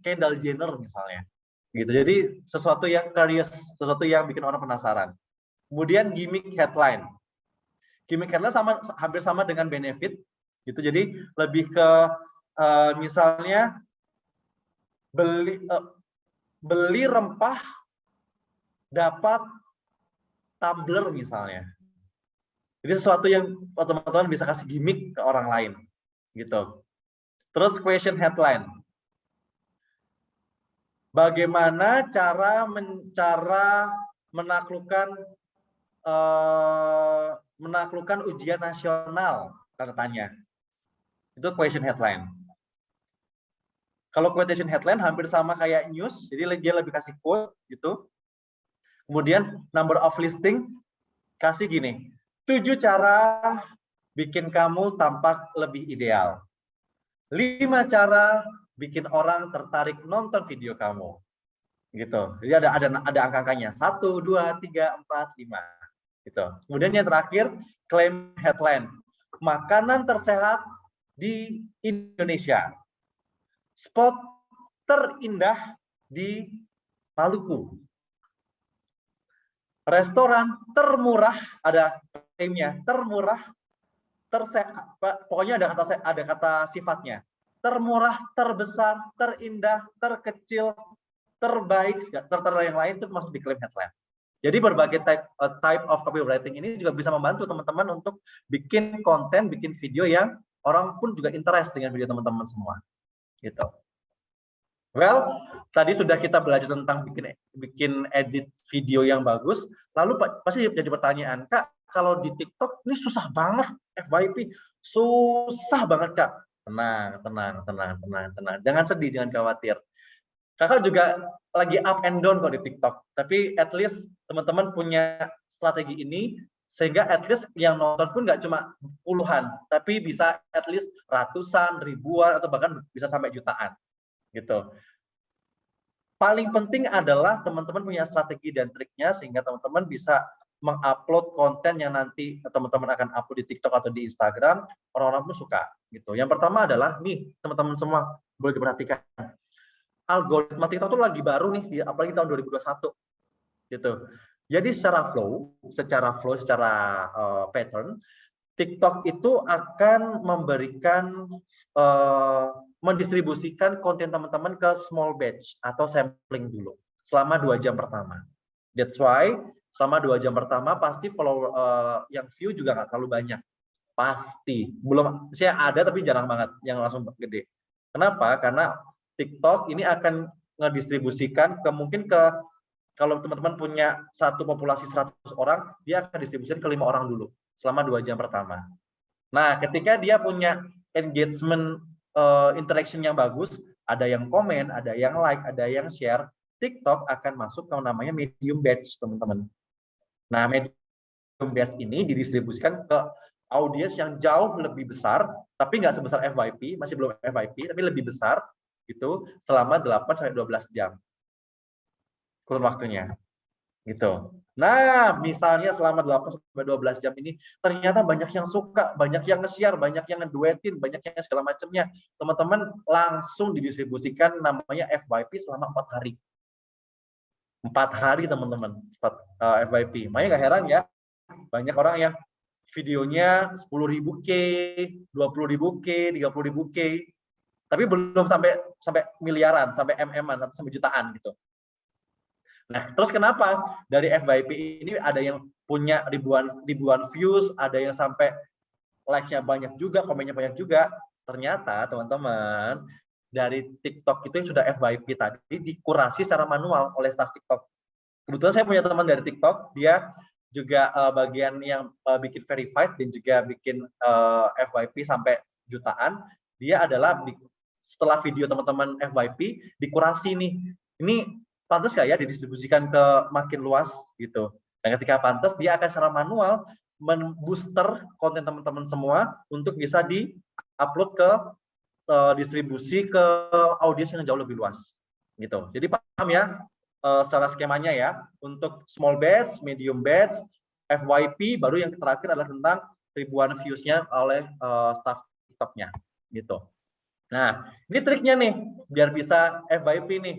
Kendall Jenner misalnya. Gitu. Jadi sesuatu yang curious, sesuatu yang bikin orang penasaran. Kemudian gimmick headline. Gimmick headline hampir sama dengan benefit. Gitu. Jadi lebih ke misalnya beli rempah dapat tumbler misalnya. Jadi sesuatu yang teman-teman bisa kasih gimmick ke orang lain, gitu. Terus question headline. Bagaimana cara menaklukkan ujian nasional, tanda tanya. Itu question headline. Kalau quotation headline hampir sama kayak news, jadi dia lebih kasih quote gitu. Kemudian number of listing kasih gini, 7 cara bikin kamu tampak lebih ideal. 5 cara bikin orang tertarik nonton video kamu. Gitu. Jadi ada angka-angkanya. 1, 2, 3, 4, 5. Gitu. Kemudian yang terakhir, claim headline. Makanan tersehat di Indonesia. Spot terindah di Maluku. Restoran termurah, ada klaimnya, termurah, tersehat, pokoknya ada kata sifatnya. Termurah, terbesar, terindah, terkecil, terbaik, tertera yang lain itu masuk di klaim headline. Jadi berbagai type of copywriting ini juga bisa membantu teman-teman untuk bikin konten, bikin video yang orang pun juga interest dengan video teman-teman semua. Gitu. Well, tadi sudah kita belajar tentang bikin edit video yang bagus. Lalu pasti jadi pertanyaan, Kak, kalau di TikTok ini susah banget FYP, susah banget Kak. Tenang. Jangan sedih, jangan khawatir. Kakak juga lagi up and down kok di TikTok. Tapi at least teman-teman punya strategi ini sehingga at least yang nonton pun nggak cuma puluhan, tapi bisa at least ratusan, ribuan, atau bahkan bisa sampai jutaan. Gitu. Paling penting adalah teman-teman punya strategi dan triknya sehingga teman-teman bisa mengupload konten yang nanti teman-teman akan upload di TikTok atau di Instagram, orang-orang pun suka. Gitu. Yang pertama adalah nih teman-teman semua boleh diperhatikan. Algoritma TikTok itu lagi baru nih, apalagi tahun 2021. Gitu. Jadi secara pattern, TikTok itu akan mendistribusikan konten teman-teman ke small batch atau sampling dulu selama 2 jam pertama. That's why selama 2 jam pertama pasti yang view juga nggak terlalu banyak. Pasti. Belum, saya ada tapi jarang banget yang langsung gede. Kenapa? Karena TikTok ini akan ngedistribusikan kalau teman-teman punya satu populasi 100 orang, dia akan distribusikan ke 5 orang dulu selama 2 jam pertama. Nah, ketika dia punya engagement interaction yang bagus, ada yang komen, ada yang like, ada yang share, TikTok akan masuk ke namanya medium batch, teman-teman. Nah, medium batch ini didistribusikan ke audiens yang jauh lebih besar, tapi nggak sebesar FYP, masih belum FYP, tapi lebih besar, gitu, selama 8-12 jam. Kurun waktunya. Gitu. Nah, misalnya selama 8-12 jam ini, ternyata banyak yang suka, banyak yang nge-share, banyak yang ngeduetin, banyak yang segala macamnya. Teman-teman langsung didistribusikan namanya FYP selama 4 hari. 4 hari, teman-teman, FYP. Makanya nggak heran ya, banyak orang yang videonya 10.000 K, 20.000 K, 30.000 K, tapi belum sampai miliaran, sampai MM-an, atau sampai jutaan gitu. Nah, terus kenapa dari FYP ini ada yang punya ribuan views, ada yang sampai likes-nya banyak juga, komennya banyak juga. Ternyata teman-teman dari TikTok itu yang sudah FYP tadi dikurasi secara manual oleh staff TikTok. Kebetulan saya punya teman dari TikTok, dia juga bagian yang bikin verified dan juga bikin FYP sampai jutaan. Dia adalah setelah video teman-teman FYP dikurasi nih. Ini pantas nggak ya didistribusikan ke makin luas gitu. Dan ketika pantas, dia akan secara manual membooster konten teman-teman semua untuk bisa di-upload ke distribusi ke audiens yang jauh lebih luas gitu. Jadi paham ya secara skemanya ya, untuk small batch, medium batch, FYP, baru yang terakhir adalah tentang ribuan views-nya oleh staff TikTok-nya gitu. Nah, ini triknya nih biar bisa FYP nih.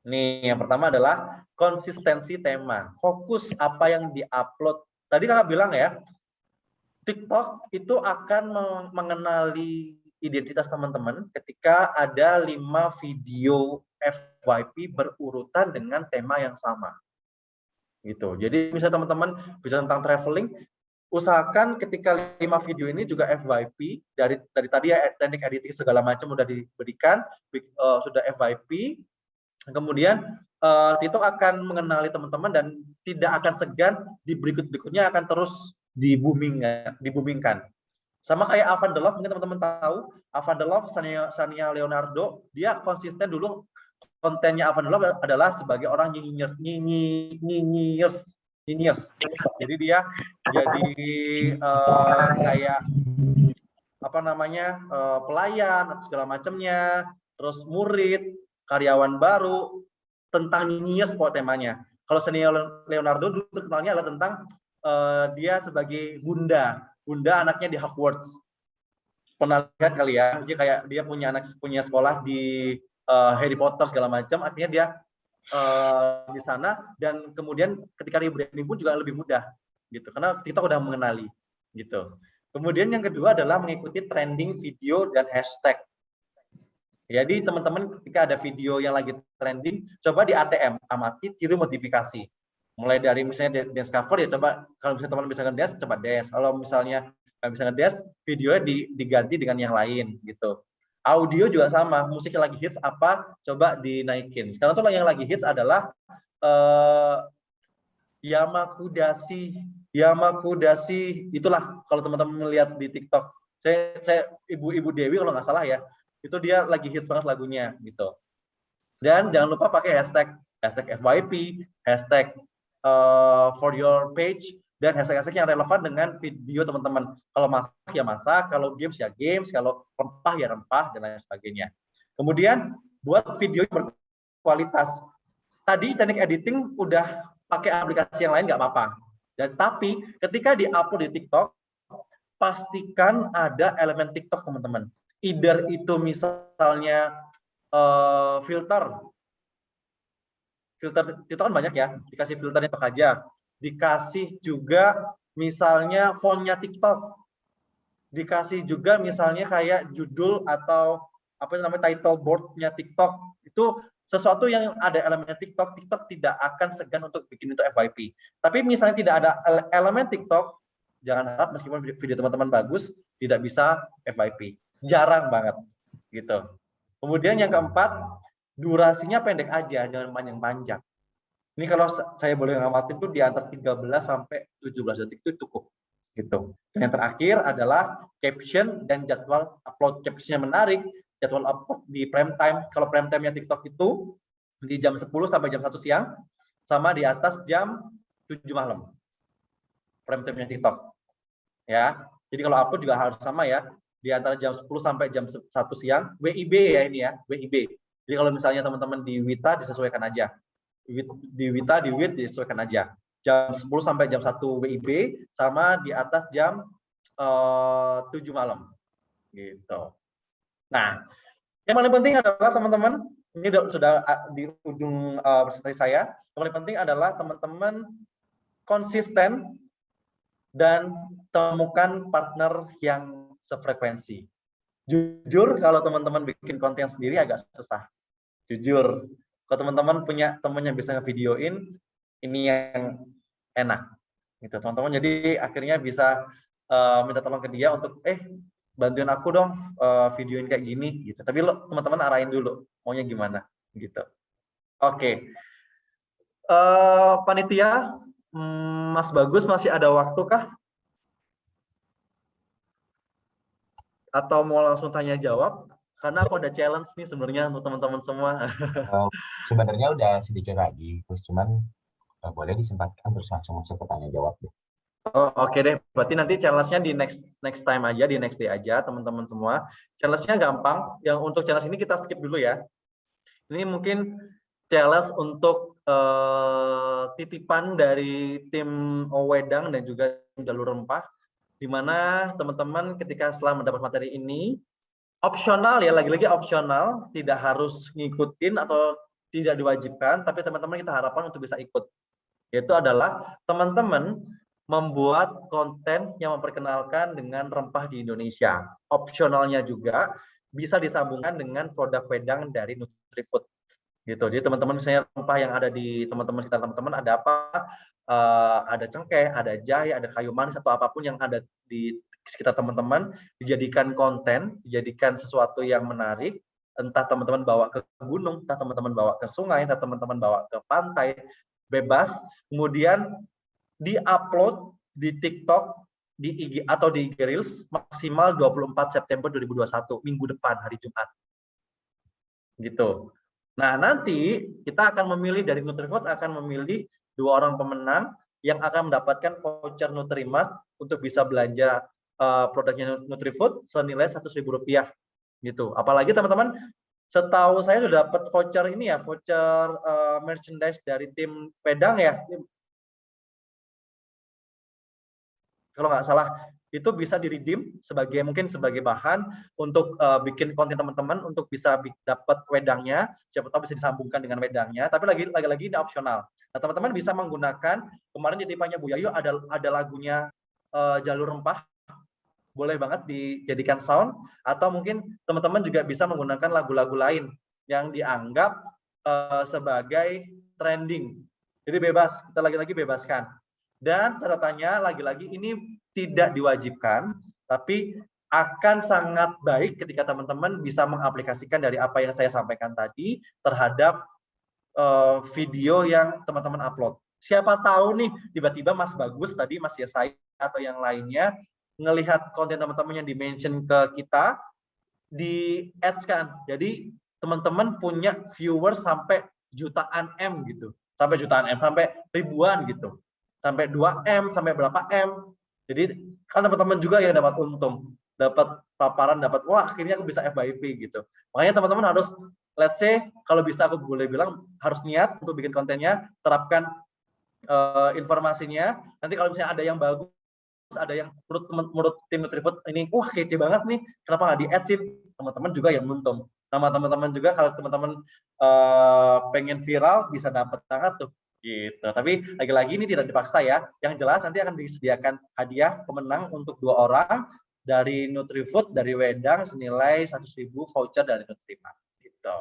Nih, yang pertama adalah konsistensi tema. Fokus apa yang di-upload. Tadi kakak bilang ya, TikTok itu akan mengenali identitas teman-teman ketika ada 5 video FYP berurutan dengan tema yang sama. Gitu. Jadi misalnya teman-teman bisa tentang traveling, usahakan ketika 5 video ini juga FYP, dari tadi ya teknik editing segala macam udah diberikan, sudah FYP. Kemudian TikTok akan mengenali teman-teman dan tidak akan segan di berikutnya akan terus dibumingkan. Sama kayak Avan The Love, mungkin teman-teman tahu, Avan The Love, Sania Leonardo, dia konsisten dulu kontennya Avan The Love adalah sebagai orang nyinyers. Jadi dia jadi kayak apa namanya pelayan atau segala macamnya, terus murid, karyawan baru, tentang nyinyir sport temanya. Kalau Sania Leonardo dulu terkenalnya adalah tentang dia sebagai bunda anaknya di Hogwarts. Pernah lihat kali ya, dia kayak dia punya sekolah di Harry Potter segala macam, akhirnya dia di sana, dan kemudian ketika dia branding pun juga lebih mudah gitu, karena kita udah mengenali gitu. Kemudian yang kedua adalah mengikuti trending video dan hashtag. Jadi teman-teman ketika ada video yang lagi trending, coba di ATM, amati, tiru, modifikasi. Mulai dari misalnya dance cover, ya coba, kalau misalnya teman bisa nge-dance, coba dance. Kalau misalnya nggak bisa nge-dance, videonya diganti dengan yang lain gitu. Audio juga sama, musik yang lagi hits apa, coba dinaikin. Sekarang tuh yang lagi hits adalah Yamakudasi, itulah kalau teman-teman melihat di TikTok. Saya Ibu Dewi kalau nggak salah ya, itu dia lagi hits banget lagunya gitu. Dan jangan lupa pakai hashtag FYP, hashtag for your page, dan hashtag-hashtag yang relevan dengan video teman-teman. Kalau masak ya masak, kalau games ya games, kalau rempah ya rempah, dan lain sebagainya. Kemudian buat video yang berkualitas. Tadi teknik editing udah pakai aplikasi yang lain nggak apa-apa. Dan tapi ketika di-upload di TikTok, pastikan ada elemen TikTok teman-teman. Either itu misalnya filter itu kan banyak ya, dikasih filternya TikTok aja, dikasih juga misalnya fontnya TikTok, dikasih juga misalnya kayak judul atau apa namanya title boardnya TikTok. Itu sesuatu yang ada elemennya TikTok tidak akan segan untuk bikin itu FYP. Tapi misalnya tidak ada elemen TikTok, jangan harap meskipun video teman-teman bagus tidak bisa FYP. Jarang banget gitu. Kemudian yang keempat, durasinya pendek aja, jangan panjang-panjang. Ini kalau saya boleh ngamatin tuh di antara 13 sampai 17 detik itu cukup gitu. Dan yang terakhir adalah caption dan jadwal upload. Captionnya menarik, jadwal upload di prime time. Kalau prime time-nya TikTok itu di jam 10 sampai jam 1 siang, sama di atas jam 7 malam. Prime time-nya TikTok. Ya. Jadi kalau upload juga harus sama ya, di antara jam 10 sampai jam 1 siang, WIB ya ini ya, WIB. Jadi kalau misalnya teman-teman di Wita disesuaikan aja. Di Wita, di WIT disesuaikan aja. Jam 10 sampai jam 1 WIB, sama di atas jam 7 malam. Gitu. Nah, yang paling penting adalah teman-teman, ini sudah di ujung presentasi saya, yang paling penting adalah teman-teman konsisten dan temukan partner yang sefrekuensi. Jujur, kalau teman-teman bikin konten sendiri agak susah. Jujur, kalau teman-teman punya teman yang bisa ngevideoin, ini yang enak. Gitu, teman-teman. Jadi akhirnya bisa minta tolong ke dia untuk, bantuin aku dong videoin kayak gini. Gitu. Tapi teman-teman arahin dulu, maunya gimana. Gitu. Oke. Panitia, Mas Bagus masih ada waktu kah? Atau mau langsung tanya jawab? Karena aku ada challenge nih sebenarnya untuk teman-teman semua. Sebenarnya udah sedikit lagi, terus cuman boleh disempatkan terus langsung masuk ke tanya jawab deh. Oh, oke deh, berarti nanti challenge-nya di next time aja, di next day aja teman-teman semua. Challenge-nya gampang, yang untuk challenge ini kita skip dulu ya. Ini mungkin challenge untuk titipan dari tim Wedang dan juga Jalur Rempah, di mana teman-teman ketika setelah mendapat materi ini, opsional ya, lagi-lagi opsional, tidak harus ngikutin atau tidak diwajibkan, tapi teman-teman kita harapkan untuk bisa ikut. Yaitu adalah teman-teman membuat konten yang memperkenalkan dengan rempah di Indonesia. Opsionalnya juga bisa disambungkan dengan produk wedang dari Nutrifood. Gitu. Jadi teman-teman misalnya rempah yang ada di teman-teman sekitar teman-teman ada apa? Ada cengkeh, ada jahe, ada kayu manis atau apapun yang ada di sekitar teman-teman, dijadikan konten, dijadikan sesuatu yang menarik, entah teman-teman bawa ke gunung, entah teman-teman bawa ke sungai, entah teman-teman bawa ke pantai, bebas, kemudian di-upload di TikTok, di IG atau di IG Reels maksimal 24 September 2021, minggu depan, hari Jumat. Gitu. Nah, nanti kita akan memilih dari Nutrifood akan memilih 2 orang pemenang yang akan mendapatkan voucher Nutrimart untuk bisa belanja produknya Nutrifood senilai Rp100.000 gitu. Apalagi teman-teman, setahu saya sudah dapat voucher ini ya, voucher merchandise dari tim Wedang ya. Kalau nggak salah, itu bisa di-redeem sebagai mungkin sebagai bahan untuk bikin konten teman-teman untuk bisa dapat wedangnya, siapa tahu bisa disambungkan dengan wedangnya, tapi lagi-lagi ini opsional. Nah, teman-teman bisa menggunakan, kemarin titipannya Bu Yayu ada lagunya Jalur Rempah, boleh banget dijadikan sound, atau mungkin teman-teman juga bisa menggunakan lagu-lagu lain yang dianggap sebagai trending. Jadi bebas, kita lagi-lagi bebaskan. Dan catatannya lagi-lagi ini tidak diwajibkan, tapi akan sangat baik ketika teman-teman bisa mengaplikasikan dari apa yang saya sampaikan tadi terhadap video yang teman-teman upload. Siapa tahu nih tiba-tiba Mas Bagus tadi, Mas Yesaya atau yang lainnya ngelihat konten teman-teman yang di-mention ke kita, di-ads-kan. Jadi teman-teman punya viewers sampai jutaan M gitu. Sampai jutaan M, sampai ribuan gitu. Sampai 2M, sampai berapa M. Jadi kan teman-teman juga yang dapat untung, dapat paparan, dapat wah akhirnya aku bisa FYP gitu. Makanya teman-teman harus, let's say kalau bisa aku boleh bilang harus niat untuk bikin kontennya, terapkan informasinya. Nanti kalau misalnya ada yang bagus, ada yang menurut tim Nutrifood ini wah kece banget nih, kenapa nggak di-add-in, teman-teman juga yang untung. Nama teman-teman juga kalau teman-teman pengen viral bisa dapat banget tuh. Gitu. Tapi lagi-lagi ini tidak dipaksa ya. Yang jelas nanti akan disediakan hadiah pemenang untuk 2 orang dari Nutrifood, dari Wedang senilai 100.000 voucher dari Nutrimart. Gitu.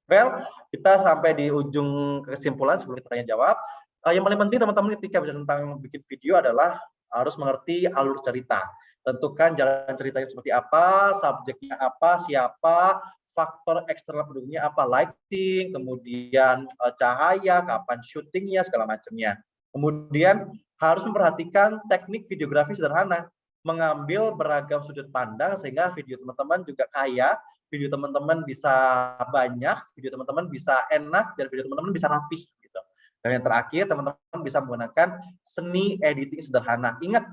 Well, kita sampai di ujung kesimpulan sebelum kita tanya jawab. Yang paling penting teman-teman ketika bicara tentang bikin video adalah harus mengerti alur cerita. Tentukan jalan ceritanya seperti apa, subjeknya apa, siapa, faktor eksternal pendukungnya apa, lighting, kemudian cahaya, kapan syutingnya, segala macamnya. Kemudian harus memperhatikan teknik videografi sederhana, mengambil beragam sudut pandang sehingga video teman-teman juga kaya video teman-teman bisa banyak, video teman-teman bisa enak, dan video teman-teman bisa rapih gitu. Dan yang terakhir, teman-teman bisa menggunakan seni editing sederhana. Ingat,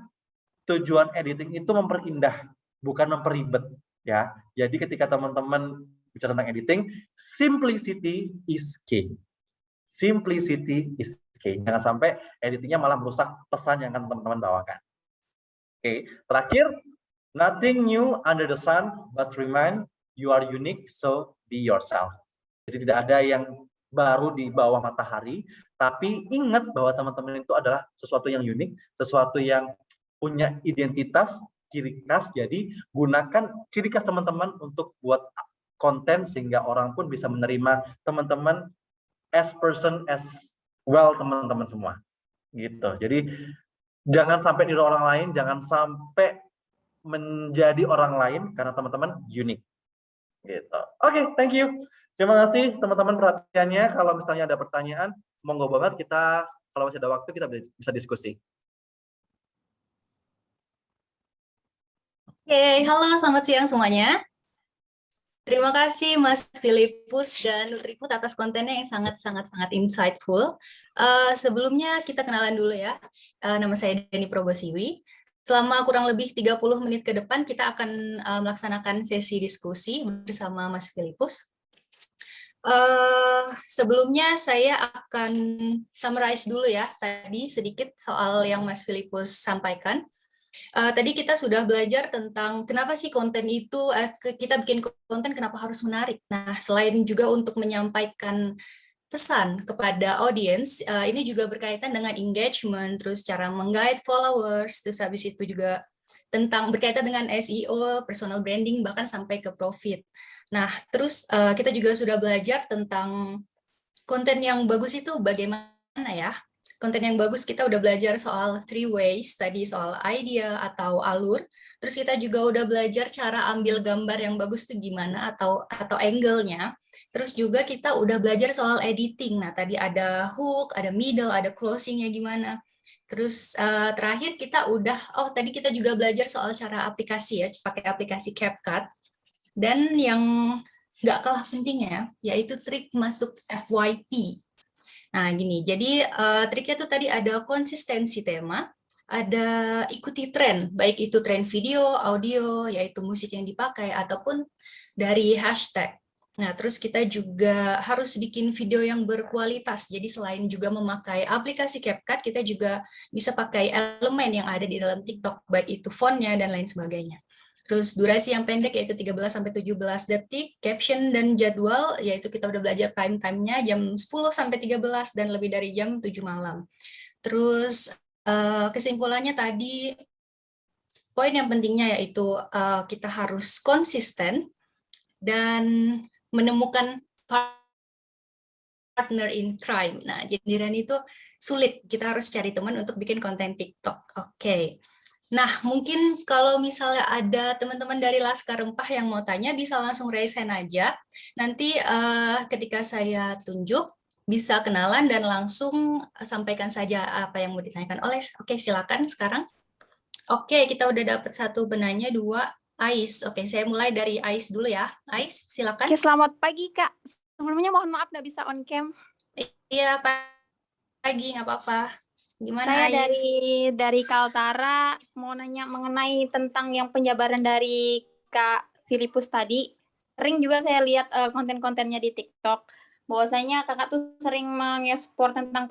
tujuan editing itu memperindah, bukan memperibet ya. Jadi ketika teman-teman bicara tentang editing, simplicity is key. Simplicity is key. Jangan sampai editingnya malah merusak pesan yang akan teman-teman bawakan. Oke, terakhir, nothing new under the sun, but remind you are unique, so be yourself. Jadi tidak ada yang baru di bawah matahari, tapi ingat bahwa teman-teman itu adalah sesuatu yang unik, sesuatu yang punya identitas, ciri khas. Jadi gunakan ciri khas teman-teman untuk buat konten sehingga orang pun bisa menerima teman-teman as person as well, teman-teman semua. Gitu. Jadi jangan sampai niru orang lain, jangan sampai menjadi orang lain karena teman-teman unik. Gitu. Oke, thank you. Terima kasih teman-teman perhatiannya. Kalau misalnya ada pertanyaan, monggo banget kita, kalau masih ada waktu kita bisa diskusi. Oke, halo, selamat siang semuanya. Terima kasih Mas Filipus dan Nutriput atas kontennya yang sangat insightful. Sebelumnya kita kenalan dulu ya. Nama saya Deni Probosiwi. Selama kurang lebih 30 menit ke depan kita akan melaksanakan sesi diskusi bersama Mas Filipus. Sebelumnya saya akan summarize dulu ya tadi sedikit soal yang Mas Filipus sampaikan. Tadi kita sudah belajar tentang kenapa sih konten itu, kita bikin konten kenapa harus menarik. Nah, selain juga untuk menyampaikan pesan kepada audiens, ini juga berkaitan dengan engagement, terus cara meng-guide followers, terus habis itu juga tentang berkaitan dengan SEO, personal branding, bahkan sampai ke profit. Nah, terus kita juga sudah belajar tentang konten yang bagus itu bagaimana ya. Konten yang bagus kita udah belajar soal 3 ways, tadi soal idea atau alur. Terus kita juga udah belajar cara ambil gambar yang bagus itu gimana atau angle-nya. Terus juga kita udah belajar soal editing. Nah, tadi ada hook, ada middle, ada closing-nya gimana. Terus terakhir kita udah, tadi kita juga belajar soal cara aplikasi ya, pakai aplikasi CapCut. Dan yang nggak kalah pentingnya, yaitu trik masuk FYP. Nah, gini, jadi triknya tuh tadi ada konsistensi tema, ada ikuti tren, baik itu tren video, audio, yaitu musik yang dipakai, ataupun dari hashtag. Nah, terus kita juga harus bikin video yang berkualitas, jadi selain juga memakai aplikasi CapCut, kita juga bisa pakai elemen yang ada di dalam TikTok, baik itu fontnya dan lain sebagainya. Terus durasi yang pendek yaitu 13-17 detik, caption dan jadwal yaitu kita udah belajar prime time-nya jam 10-13 dan lebih dari jam 7 malam. Terus kesimpulannya tadi, poin yang pentingnya yaitu kita harus konsisten dan menemukan partner in crime. Nah, jadiran itu sulit, kita harus cari teman untuk bikin konten TikTok. Oke. Nah, mungkin kalau misalnya ada teman-teman dari Laskar Rempah yang mau tanya, bisa langsung raise hand aja. Nanti ketika saya tunjuk, bisa kenalan dan langsung sampaikan saja apa yang mau ditanyakan. Oke, silakan sekarang. Oke, kita udah dapat satu penanya, 2. Ais. Oke, saya mulai dari Ais dulu ya. Ais, silakan. Oke, selamat pagi, Kak. Sebelumnya mohon maaf nggak bisa on cam. Iya, pagi, nggak apa-apa. Gimana, Saya Ais? dari Kaltara mau nanya mengenai tentang yang penjabaran dari Kak Filipus tadi. Sering juga saya lihat konten-kontennya di TikTok. Bahwasanya kakak tuh sering mengekspor tentang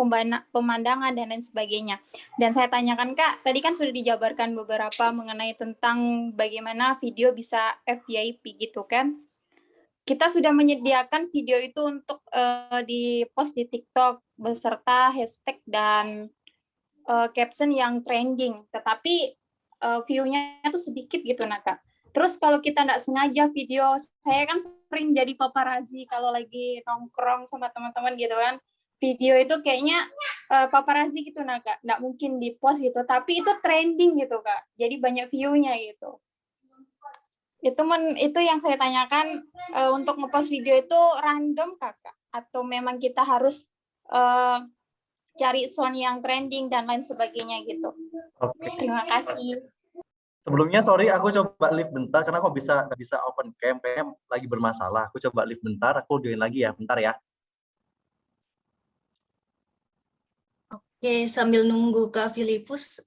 pemandangan dan lain sebagainya. Dan saya tanyakan, Kak, tadi kan sudah dijabarkan beberapa mengenai tentang bagaimana video bisa FYP gitu kan. Kita sudah menyediakan video itu untuk di-post di TikTok beserta hashtag dan caption yang trending, tetapi view-nya itu sedikit gitu, nah Kak. Terus kalau kita nggak sengaja video, saya kan sering jadi paparazzi kalau lagi nongkrong sama teman-teman gitu kan. Video itu kayaknya paparazzi gitu, nah Kak. Nggak mungkin di-post gitu, tapi itu trending gitu, Kak. Jadi banyak view-nya gitu. Itu yang saya tanyakan, untuk nge-post video itu random Kakak? Atau memang kita harus cari sound yang trending dan lain sebagainya gitu. Oke. Terima kasih. Sebelumnya sorry, aku coba live bentar karena aku nggak bisa open cam, kayaknya lagi bermasalah. Aku coba live bentar, aku join lagi ya, bentar ya. Oke, sambil nunggu Kak Filipus,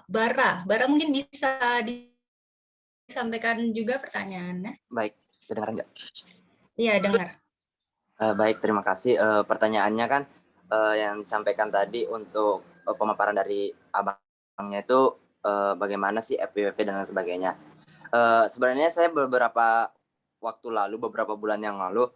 Bara mungkin bisa disampaikan juga pertanyaannya. Baik, kedengaran nggak? Iya, dengar. Baik, terima kasih. Pertanyaannya kan yang disampaikan tadi untuk pemaparan dari abangnya itu bagaimana sih FWP dan lain sebagainya. Sebenarnya saya beberapa waktu lalu, beberapa bulan yang lalu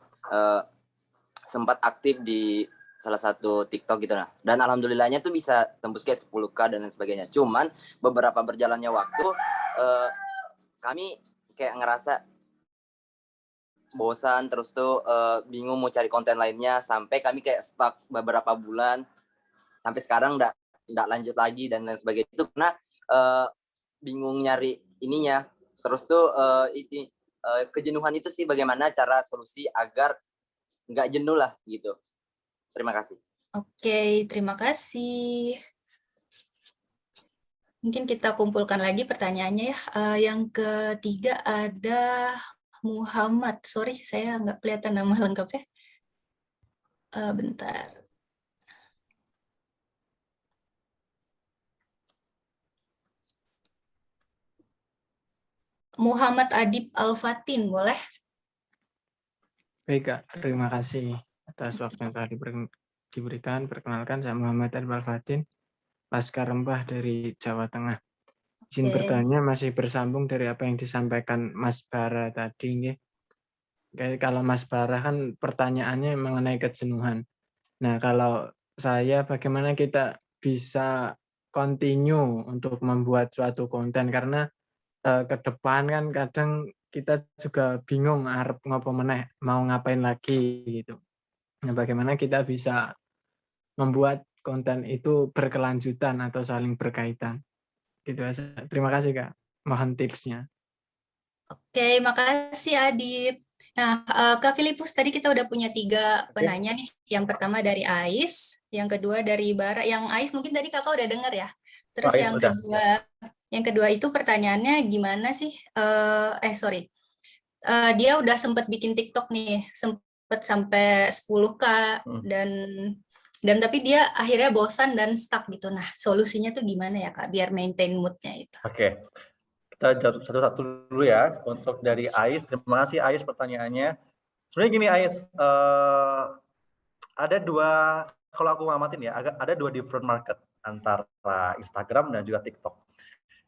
sempat aktif di salah satu TikTok gitu nah. Dan alhamdulillahnya tuh bisa tembus kayak 10K dan lain sebagainya. Cuman beberapa berjalannya waktu kami kayak ngerasa bosan, terus tuh bingung mau cari konten lainnya, sampai kami kayak stuck beberapa bulan sampai sekarang nggak lanjut lagi dan lain sebagainya. Itu karena bingung nyari ininya. Terus tuh kejenuhan itu sih, bagaimana cara solusi agar nggak jenuh lah gitu. Terima kasih. Oke, terima kasih. Mungkin kita kumpulkan lagi pertanyaannya ya. Yang ketiga ada Muhammad. Sorry, saya nggak kelihatan nama lengkapnya. Bentar. Muhammad Adib Al-Fatin, boleh? Baik, Kak. Terima kasih atas waktu yang telah diberikan. Perkenalkan, saya Muhammad Adib Al-Fatin, Laskar Rempah dari Jawa Tengah. Izin bertanya, masih bersambung dari apa yang disampaikan Mas Bara tadi. Nggih. Kayak kalau Mas Bara kan pertanyaannya mengenai kejenuhan. Nah, kalau saya bagaimana kita bisa continue untuk membuat suatu konten, karena ke depan kan kadang kita juga bingung arep ngopo meneh, mau ngapain lagi gitu. Nah, bagaimana kita bisa membuat konten itu berkelanjutan atau saling berkaitan. Gitu aja. Terima kasih, Kak. Mohon tipsnya. Oke, makasih Adib. Nah, Kak Filipus, tadi kita udah punya 3 penanya nih. Yang pertama dari Ais, yang kedua dari Bara. Yang Ais mungkin tadi Kakak udah dengar ya. Terus yang kedua itu pertanyaannya gimana sih? Dia udah sempat bikin TikTok nih, sempat sampai 10K dan tapi dia akhirnya bosan dan stuck gitu. Nah, solusinya tuh gimana ya Kak biar maintain mood-nya itu? Oke. Kita jawab satu-satu dulu ya. Untuk dari Ais, terima kasih Ais pertanyaannya. Sebenarnya gini Ais, ada 2, kalau aku ngamatin ya, ada 2 different market antara Instagram dan juga TikTok.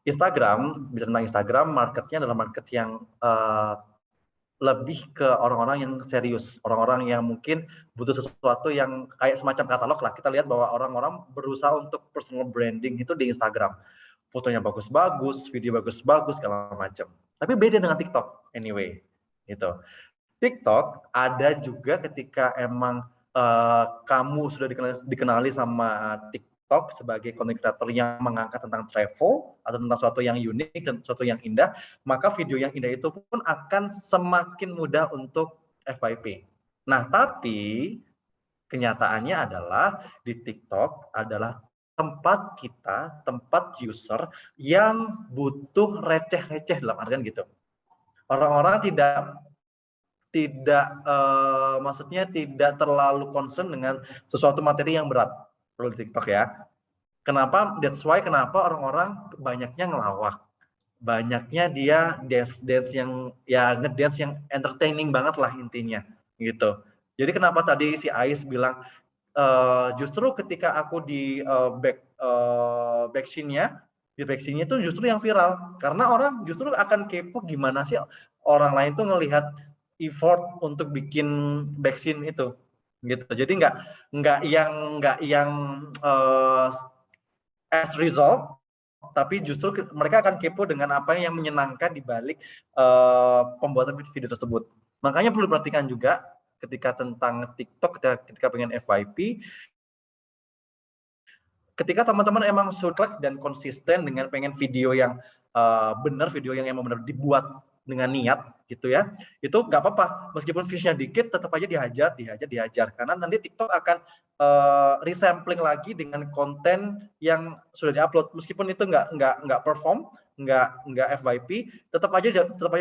Instagram, bisa tentang Instagram, marketnya adalah market yang lebih ke orang-orang yang serius, orang-orang yang mungkin butuh sesuatu yang kayak semacam katalog lah. Kita lihat bahwa orang-orang berusaha untuk personal branding itu di Instagram. Fotonya bagus-bagus, video bagus-bagus, segala macam. Tapi beda dengan TikTok, anyway. Gitu. TikTok ada juga ketika emang kamu sudah dikenali sama TikTok sebagai content creator yang mengangkat tentang travel atau tentang sesuatu yang unik dan sesuatu yang indah, maka video yang indah itu pun akan semakin mudah untuk FYP. Nah, tapi kenyataannya adalah di TikTok adalah tempat user yang butuh receh-receh dalam artian gitu. Orang-orang maksudnya tidak terlalu concern dengan sesuatu materi yang berat perlu di TikTok ya. Kenapa? That's why kenapa orang-orang banyaknya ngelawak. Banyaknya dia dance yang ya ngedance yang entertaining banget lah intinya gitu. Jadi kenapa tadi si Ais bilang justru ketika aku di backschene-nya itu justru yang viral karena orang justru akan kepo gimana sih orang lain tuh ngelihat effort untuk bikin backschene itu gitu. Jadi nggak yang as result, tapi justru mereka akan kepo dengan apa yang menyenangkan di balik pembuatan video tersebut. Makanya perlu diperhatikan juga ketika tentang TikTok, ketika pengen FYP, ketika teman-teman emang sudah dan konsisten dengan pengen video yang benar, video yang emang benar dibuat dengan niat gitu ya, itu nggak apa-apa. Meskipun views-nya dikit, tetap aja dihajar. Karena nanti TikTok akan resampling lagi dengan konten yang sudah diupload. Meskipun itu nggak perform, nggak FYP, tetap aja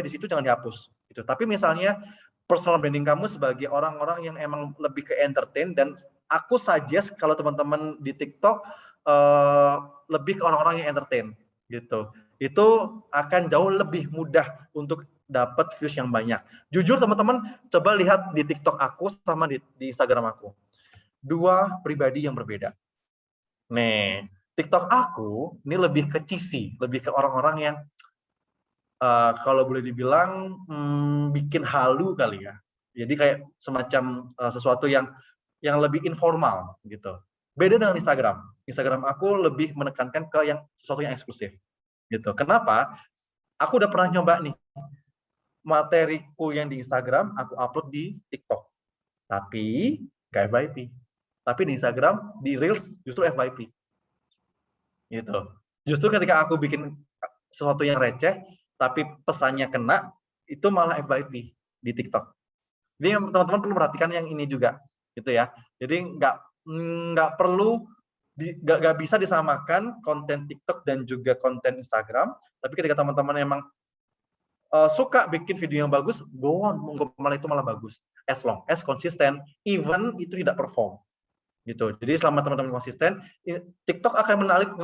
di situ, jangan dihapus. Gitu. Tapi misalnya personal branding kamu sebagai orang-orang yang emang lebih ke entertain, dan aku suggest kalau teman-teman di TikTok lebih ke orang-orang yang entertain gitu. Itu akan jauh lebih mudah untuk dapat views yang banyak. Jujur teman-teman, coba lihat di TikTok aku sama di Instagram aku. Dua pribadi yang berbeda. Nih, TikTok aku ini lebih ke cheesy, lebih ke orang-orang yang kalau boleh dibilang bikin halu kali ya. Jadi kayak semacam sesuatu yang lebih informal gitu. Beda dengan Instagram. Instagram aku lebih menekankan ke yang sesuatu yang eksklusif. Gitu. Kenapa? Aku udah pernah nyoba nih. Materiku yang di Instagram aku upload di TikTok. Tapi gak FYP. Tapi di Instagram, di Reels justru FYP. Gitu. Justru ketika aku bikin sesuatu yang receh, tapi pesannya kena, itu malah FYP di TikTok. Jadi teman-teman perlu perhatikan yang ini juga, gitu ya. Jadi nggak perlu, nggak bisa disamakan konten TikTok dan juga konten Instagram. Tapi ketika teman-teman emang suka bikin video yang bagus, go on, malah itu malah bagus. As long as konsisten, even itu tidak perform. Gitu. Jadi selama teman-teman konsisten, TikTok akan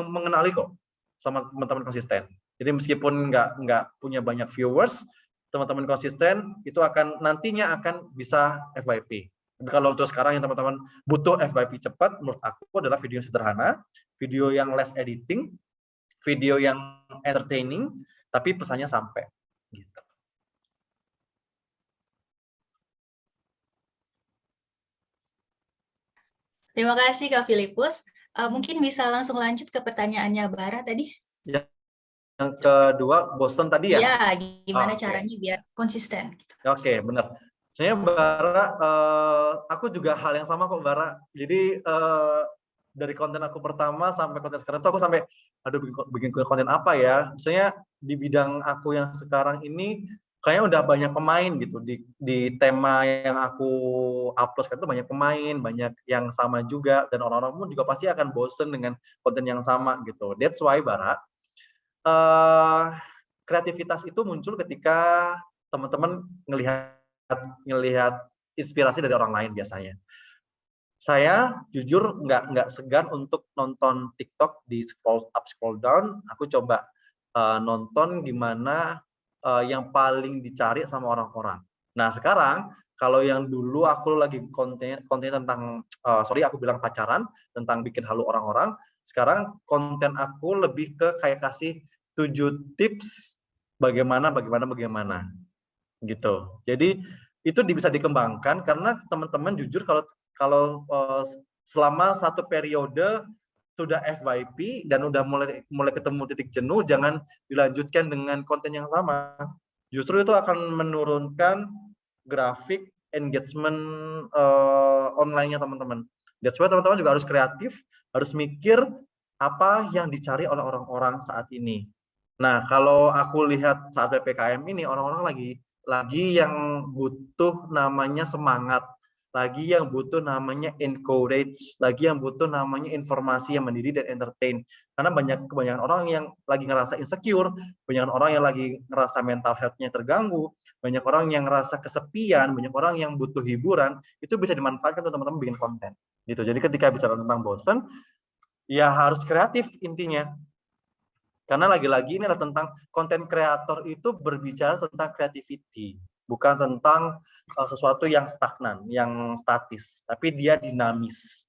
mengenali kok sama teman-teman konsisten. Jadi meskipun nggak punya banyak viewers, teman-teman konsisten itu nantinya akan bisa FYP. Tapi kalau untuk sekarang yang teman-teman butuh FYP cepat, menurut aku adalah video yang sederhana, video yang less editing, video yang entertaining, tapi pesannya sampai. Gitu. Terima kasih Kak Filipus. Mungkin bisa langsung lanjut ke pertanyaannya Bara tadi. Yang kedua, bosen tadi ya? Iya, gimana caranya biar konsisten? Oke, benar. Sebenarnya Bara, aku juga hal yang sama kok Bara. Jadi dari konten aku pertama sampai konten sekarang tuh aku sampai, aduh bikin konten apa ya? Misalnya di bidang aku yang sekarang ini, kayaknya udah banyak pemain gitu. Di tema yang aku upload sekarang tuh banyak pemain, banyak yang sama juga. Dan orang-orang pun juga pasti akan bosen dengan konten yang sama gitu. That's why Bara, kreativitas itu muncul ketika teman-teman ngelihat inspirasi dari orang lain biasanya. Saya jujur nggak segan untuk nonton TikTok di scroll up scroll down. Aku coba nonton gimana yang paling dicari sama orang-orang. Nah sekarang kalau yang dulu aku lagi konten tentang aku bilang pacaran, tentang bikin halu orang-orang. Sekarang konten aku lebih ke kayak kasih 7 tips bagaimana gitu. Jadi itu bisa dikembangkan karena teman-teman jujur kalau selama satu periode sudah FYP dan udah mulai ketemu titik jenuh, jangan dilanjutkan dengan konten yang sama. Justru itu akan menurunkan grafik engagement online-nya teman-teman. That's why teman-teman juga harus kreatif, harus mikir apa yang dicari oleh orang-orang saat ini. Nah, kalau aku lihat saat PPKM ini, orang-orang lagi yang butuh namanya semangat, lagi yang butuh namanya encourage, lagi yang butuh namanya informasi yang mendidik dan entertain. Karena kebanyakan orang yang lagi ngerasa insecure, banyak orang yang lagi ngerasa mental health-nya terganggu, banyak orang yang ngerasa kesepian, banyak orang yang butuh hiburan, itu bisa dimanfaatkan untuk teman-teman bikin konten. Gitu. Jadi ketika bicara tentang bosan, ya harus kreatif intinya. Karena lagi-lagi ini adalah tentang konten kreator itu berbicara tentang creativity, bukan tentang sesuatu yang stagnan, yang statis, tapi dia dinamis.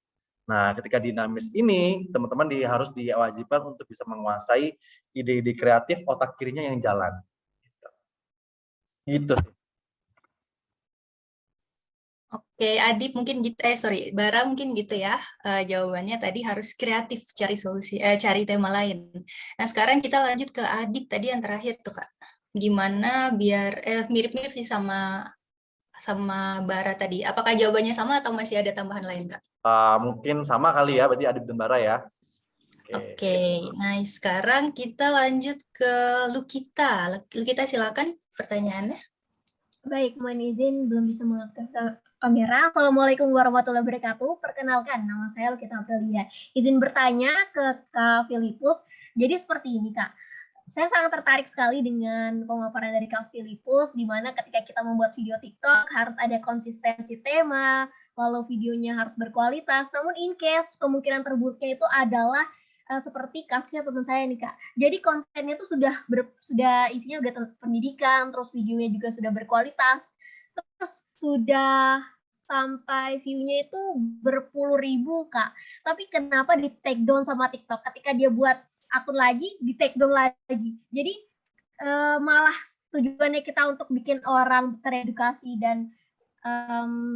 Nah, ketika dinamis ini, teman-teman harus diwajibkan untuk bisa menguasai ide-ide kreatif otak kirinya yang jalan. Gitu sih. Oke, Adip mungkin gitu, Bara mungkin gitu ya. Jawabannya tadi harus kreatif, cari solusi, cari tema lain. Nah, sekarang kita lanjut ke Adip tadi yang terakhir tuh Kak. Gimana biar mirip-mirip sih sama Bara tadi. Apakah jawabannya sama atau masih ada tambahan lain Kak? Mungkin sama kali ya, berarti Adip dan Bara ya. Oke, nah sekarang kita lanjut ke Lukita. Lukita silakan pertanyaannya. Baik, mohon izin belum bisa mengaktifkan kamera. Assalamualaikum warahmatullahi wabarakatuh. Perkenalkan, nama saya Lukita Aprilia. Izin bertanya ke Kak Filipus. Jadi seperti ini, Kak. Saya sangat tertarik sekali dengan pemaparan dari Kak Filipus, di mana ketika kita membuat video TikTok harus ada konsistensi tema, lalu videonya harus berkualitas. Namun in case kemungkinan terburuknya itu adalah seperti kasusnya teman saya nih Kak. Jadi kontennya itu sudah isinya udah pendidikan, terus videonya juga sudah berkualitas, terus sudah sampai view-nya itu berpuluh ribu Kak. Tapi kenapa di take down sama TikTok? Ketika dia buat akun lagi, di take down lagi. Jadi malah tujuannya kita untuk bikin orang teredukasi dan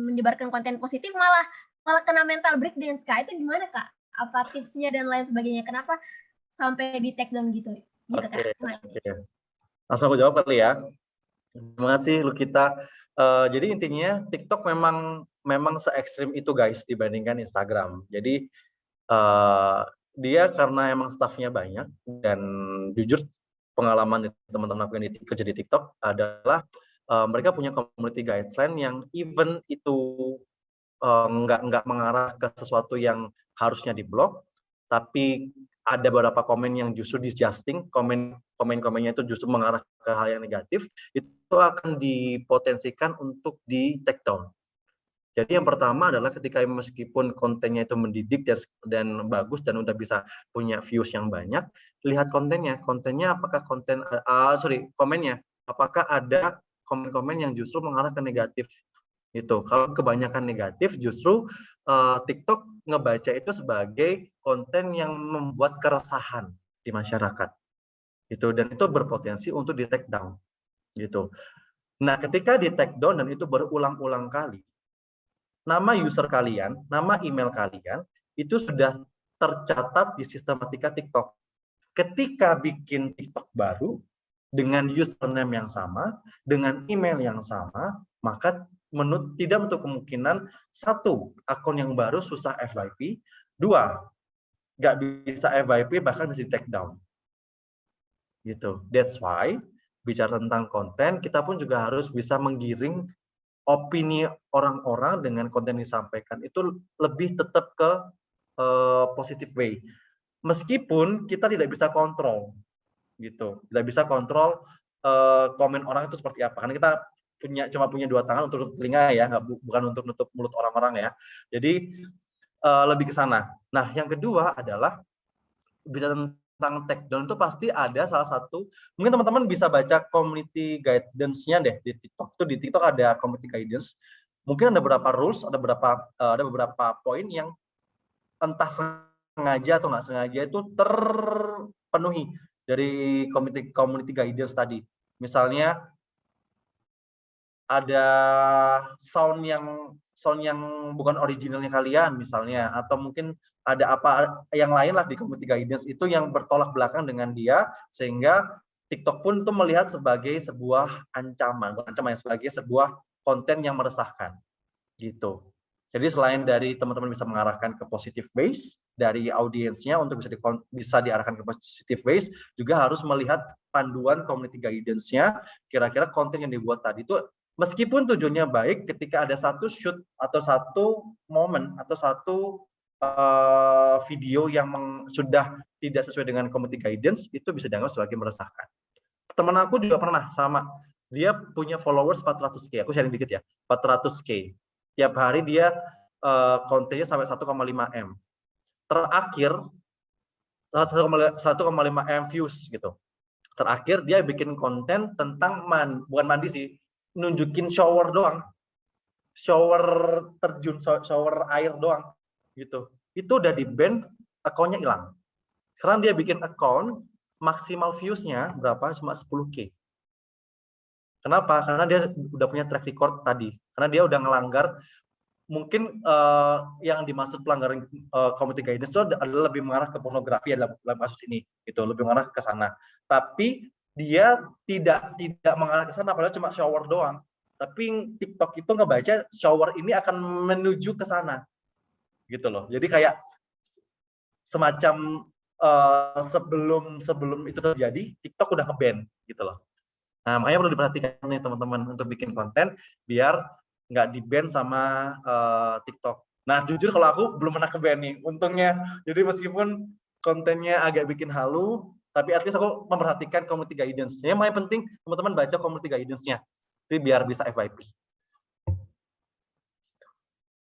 menyebarkan konten positif malah kena mental breakdown Kak. Itu gimana Kak? Apa tipsnya dan lain sebagainya? Kenapa sampai di take down gitu Kak? Langsung aku jawab kali ya. Terima kasih Lukita. Jadi intinya TikTok memang se-ekstrim itu guys dibandingkan Instagram. Jadi dia karena emang staffnya banyak dan jujur pengalaman teman-teman aku yang kerja di TikTok adalah mereka punya community guideline yang even itu nggak mengarah ke sesuatu yang harusnya diblok, tapi ada beberapa komen yang justru disjusting, komen-komennya itu justru mengarah ke hal yang negatif, itu akan dipotensikan untuk di take down. Jadi yang pertama adalah ketika meskipun kontennya itu mendidik dan bagus dan udah bisa punya views yang banyak, lihat kontennya apakah komennya, apakah ada komen-komen yang justru mengarah ke negatif. Gitu. Kalau kebanyakan negatif, justru TikTok ngebaca itu sebagai konten yang membuat keresahan di masyarakat. Gitu. Dan itu berpotensi untuk di take down. Gitu. Nah, ketika di take down dan itu berulang-ulang kali, nama user kalian, nama email kalian, itu sudah tercatat di sistematika TikTok. Ketika bikin TikTok baru, dengan username yang sama, dengan email yang sama, maka tidak menutup kemungkinan satu, akun yang baru susah FYP, dua, nggak bisa FYP bahkan bisa di take down. Gitu. That's why bicara tentang konten, kita pun juga harus bisa menggiring opini orang-orang dengan konten yang disampaikan itu lebih tetap ke positive way. Meskipun kita tidak bisa kontrol, gitu, tidak bisa kontrol komen orang itu seperti apa. Karena kita cuma punya dua tangan untuk telinga ya, bukan untuk nutup mulut orang-orang ya. Jadi lebih ke sana. Nah, yang kedua adalah bicara tentang take down itu pasti ada salah satu, mungkin teman-teman bisa baca community guidance-nya deh di TikTok. Itu di TikTok ada community guidance. Mungkin ada beberapa rules, ada beberapa poin yang entah sengaja atau nggak sengaja itu terpenuhi dari community guidance tadi. Misalnya ada sound yang bukan originalnya kalian misalnya, atau mungkin ada apa yang lain lah di community guidance itu yang bertolak belakang dengan dia, sehingga TikTok pun itu melihat sebagai sebuah ancaman, bukan ancaman, sebagai sebuah konten yang meresahkan gitu. Jadi selain dari teman-teman bisa mengarahkan ke positive ways dari audiensnya untuk bisa diarahkan ke positive ways, juga harus melihat panduan community guidance-nya, kira-kira konten yang dibuat tadi itu meskipun tujuannya baik, ketika ada satu shoot atau satu momen atau satu video yang sudah tidak sesuai dengan community guidance, itu bisa dianggap sebagai meresahkan. Teman aku juga pernah sama, dia punya followers 400k, aku sharing dikit ya, 400k. Tiap hari dia kontennya sampai 1,5 M. Terakhir 1,5 M views gitu. Terakhir dia bikin konten tentang bukan mandi sih, nunjukin shower doang, shower terjun, shower air doang gitu. Itu udah di ban, akunnya hilang. Sekarang dia bikin akun, maksimal views-nya berapa? Cuma 10k. Kenapa? Karena dia udah punya track record tadi. Karena dia udah ngelanggar, mungkin yang dimaksud pelanggaran community guidance itu adalah lebih mengarah ke pornografi dalam kasus ini, gitu, lebih mengarah ke sana. Tapi dia tidak mengarah ke sana, padahal cuma shower doang. Tapi TikTok itu ngebaca shower ini akan menuju ke sana, gitu loh. Jadi kayak semacam sebelum itu terjadi, TikTok udah nge-ban, gitu loh. Nah, makanya perlu diperhatikan nih teman-teman untuk bikin konten biar nggak di-ban sama TikTok. Nah, jujur kalau aku belum pernah ke-ban nih, untungnya. Jadi meskipun kontennya agak bikin halu, tapi at least aku memperhatikan community guidance. Yang paling penting teman-teman baca community guidance-nya. Jadi biar bisa FYP.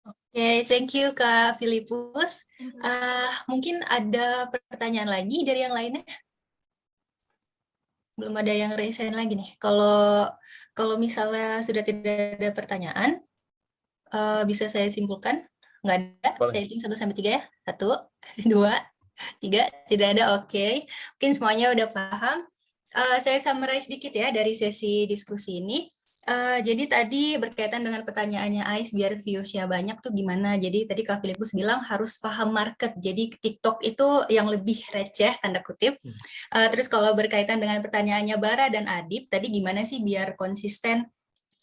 Oke, thank you Kak Filipus. Mungkin ada pertanyaan lagi dari yang lainnya? Belum ada yang raise hand lagi nih. Kalau misalnya sudah tidak ada pertanyaan, bisa saya simpulkan? Nggak ada? Boleh. Saya hitung 1 sampai 3 ya. 1, 2, 3. Tidak ada, oke. Mungkin semuanya udah paham. Saya summarize sedikit ya dari sesi diskusi ini. Jadi tadi berkaitan dengan pertanyaannya Ais biar views-nya banyak tuh gimana. Jadi tadi Kak Filipus bilang harus paham market. Jadi TikTok itu yang lebih receh tanda kutip. Terus kalau berkaitan dengan pertanyaannya Bara dan Adib, tadi gimana sih biar konsisten?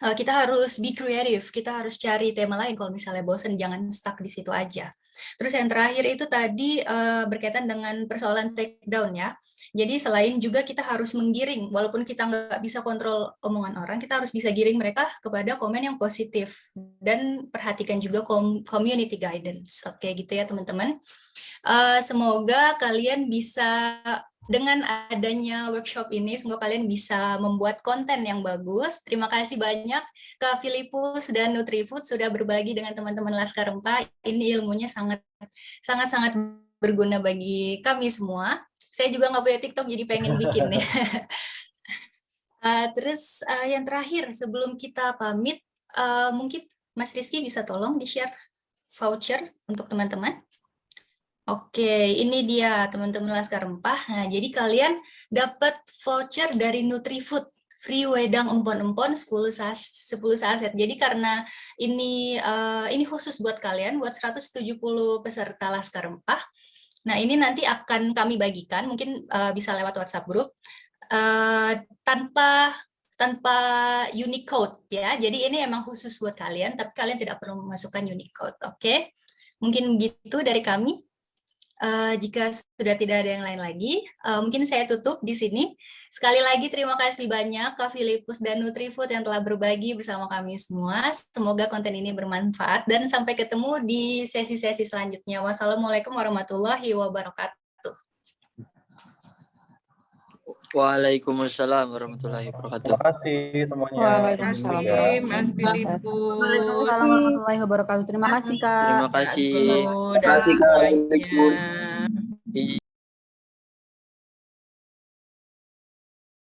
Kita harus be creative, kita harus cari tema lain kalau misalnya bosen, jangan stuck di situ aja. Terus yang terakhir itu tadi berkaitan dengan persoalan take down ya. Jadi selain juga kita harus menggiring, walaupun kita nggak bisa kontrol omongan orang, kita harus bisa giring mereka kepada komen yang positif. Dan perhatikan juga community guidance. Oke gitu ya teman-teman. Semoga kalian bisa, dengan adanya workshop ini, semoga kalian bisa membuat konten yang bagus. Terima kasih banyak Kak Filipus dan Nutrifood sudah berbagi dengan teman-teman Laskar Rempah. Ini ilmunya sangat berguna bagi kami semua. Saya juga nggak punya TikTok, jadi pengen bikin nih. Terus yang terakhir, sebelum kita pamit, mungkin Mas Rizky bisa tolong di-share voucher untuk teman-teman. Oke, ini dia teman-teman Laskar Rempah. Nah, jadi kalian dapat voucher dari Nutrifood, free wedang empon-empon 10 saset. Jadi karena ini khusus buat kalian, buat 170 peserta Laskar Rempah. Nah, ini nanti akan kami bagikan, mungkin bisa lewat WhatsApp group, tanpa unique code ya. Jadi ini emang khusus buat kalian, tapi kalian tidak perlu memasukkan unique code. Oke, mungkin gitu dari kami. Jika sudah tidak ada yang lain lagi, mungkin saya tutup di sini. Sekali lagi terima kasih banyak Kak Filipus dan Nutrifood yang telah berbagi bersama kami semua. Semoga konten ini bermanfaat dan sampai ketemu di sesi-sesi selanjutnya. Wassalamualaikum warahmatullahi wabarakatuh. Waalaikumsalam warahmatullahi wabarakatuh. Terima kasih semuanya. Waalaikumsalam Mas Filipus. Waalaikumsalam warahmatullahi wabarakatuh. Terima kasih Kak. Terima kasih. Terima kasih Kak.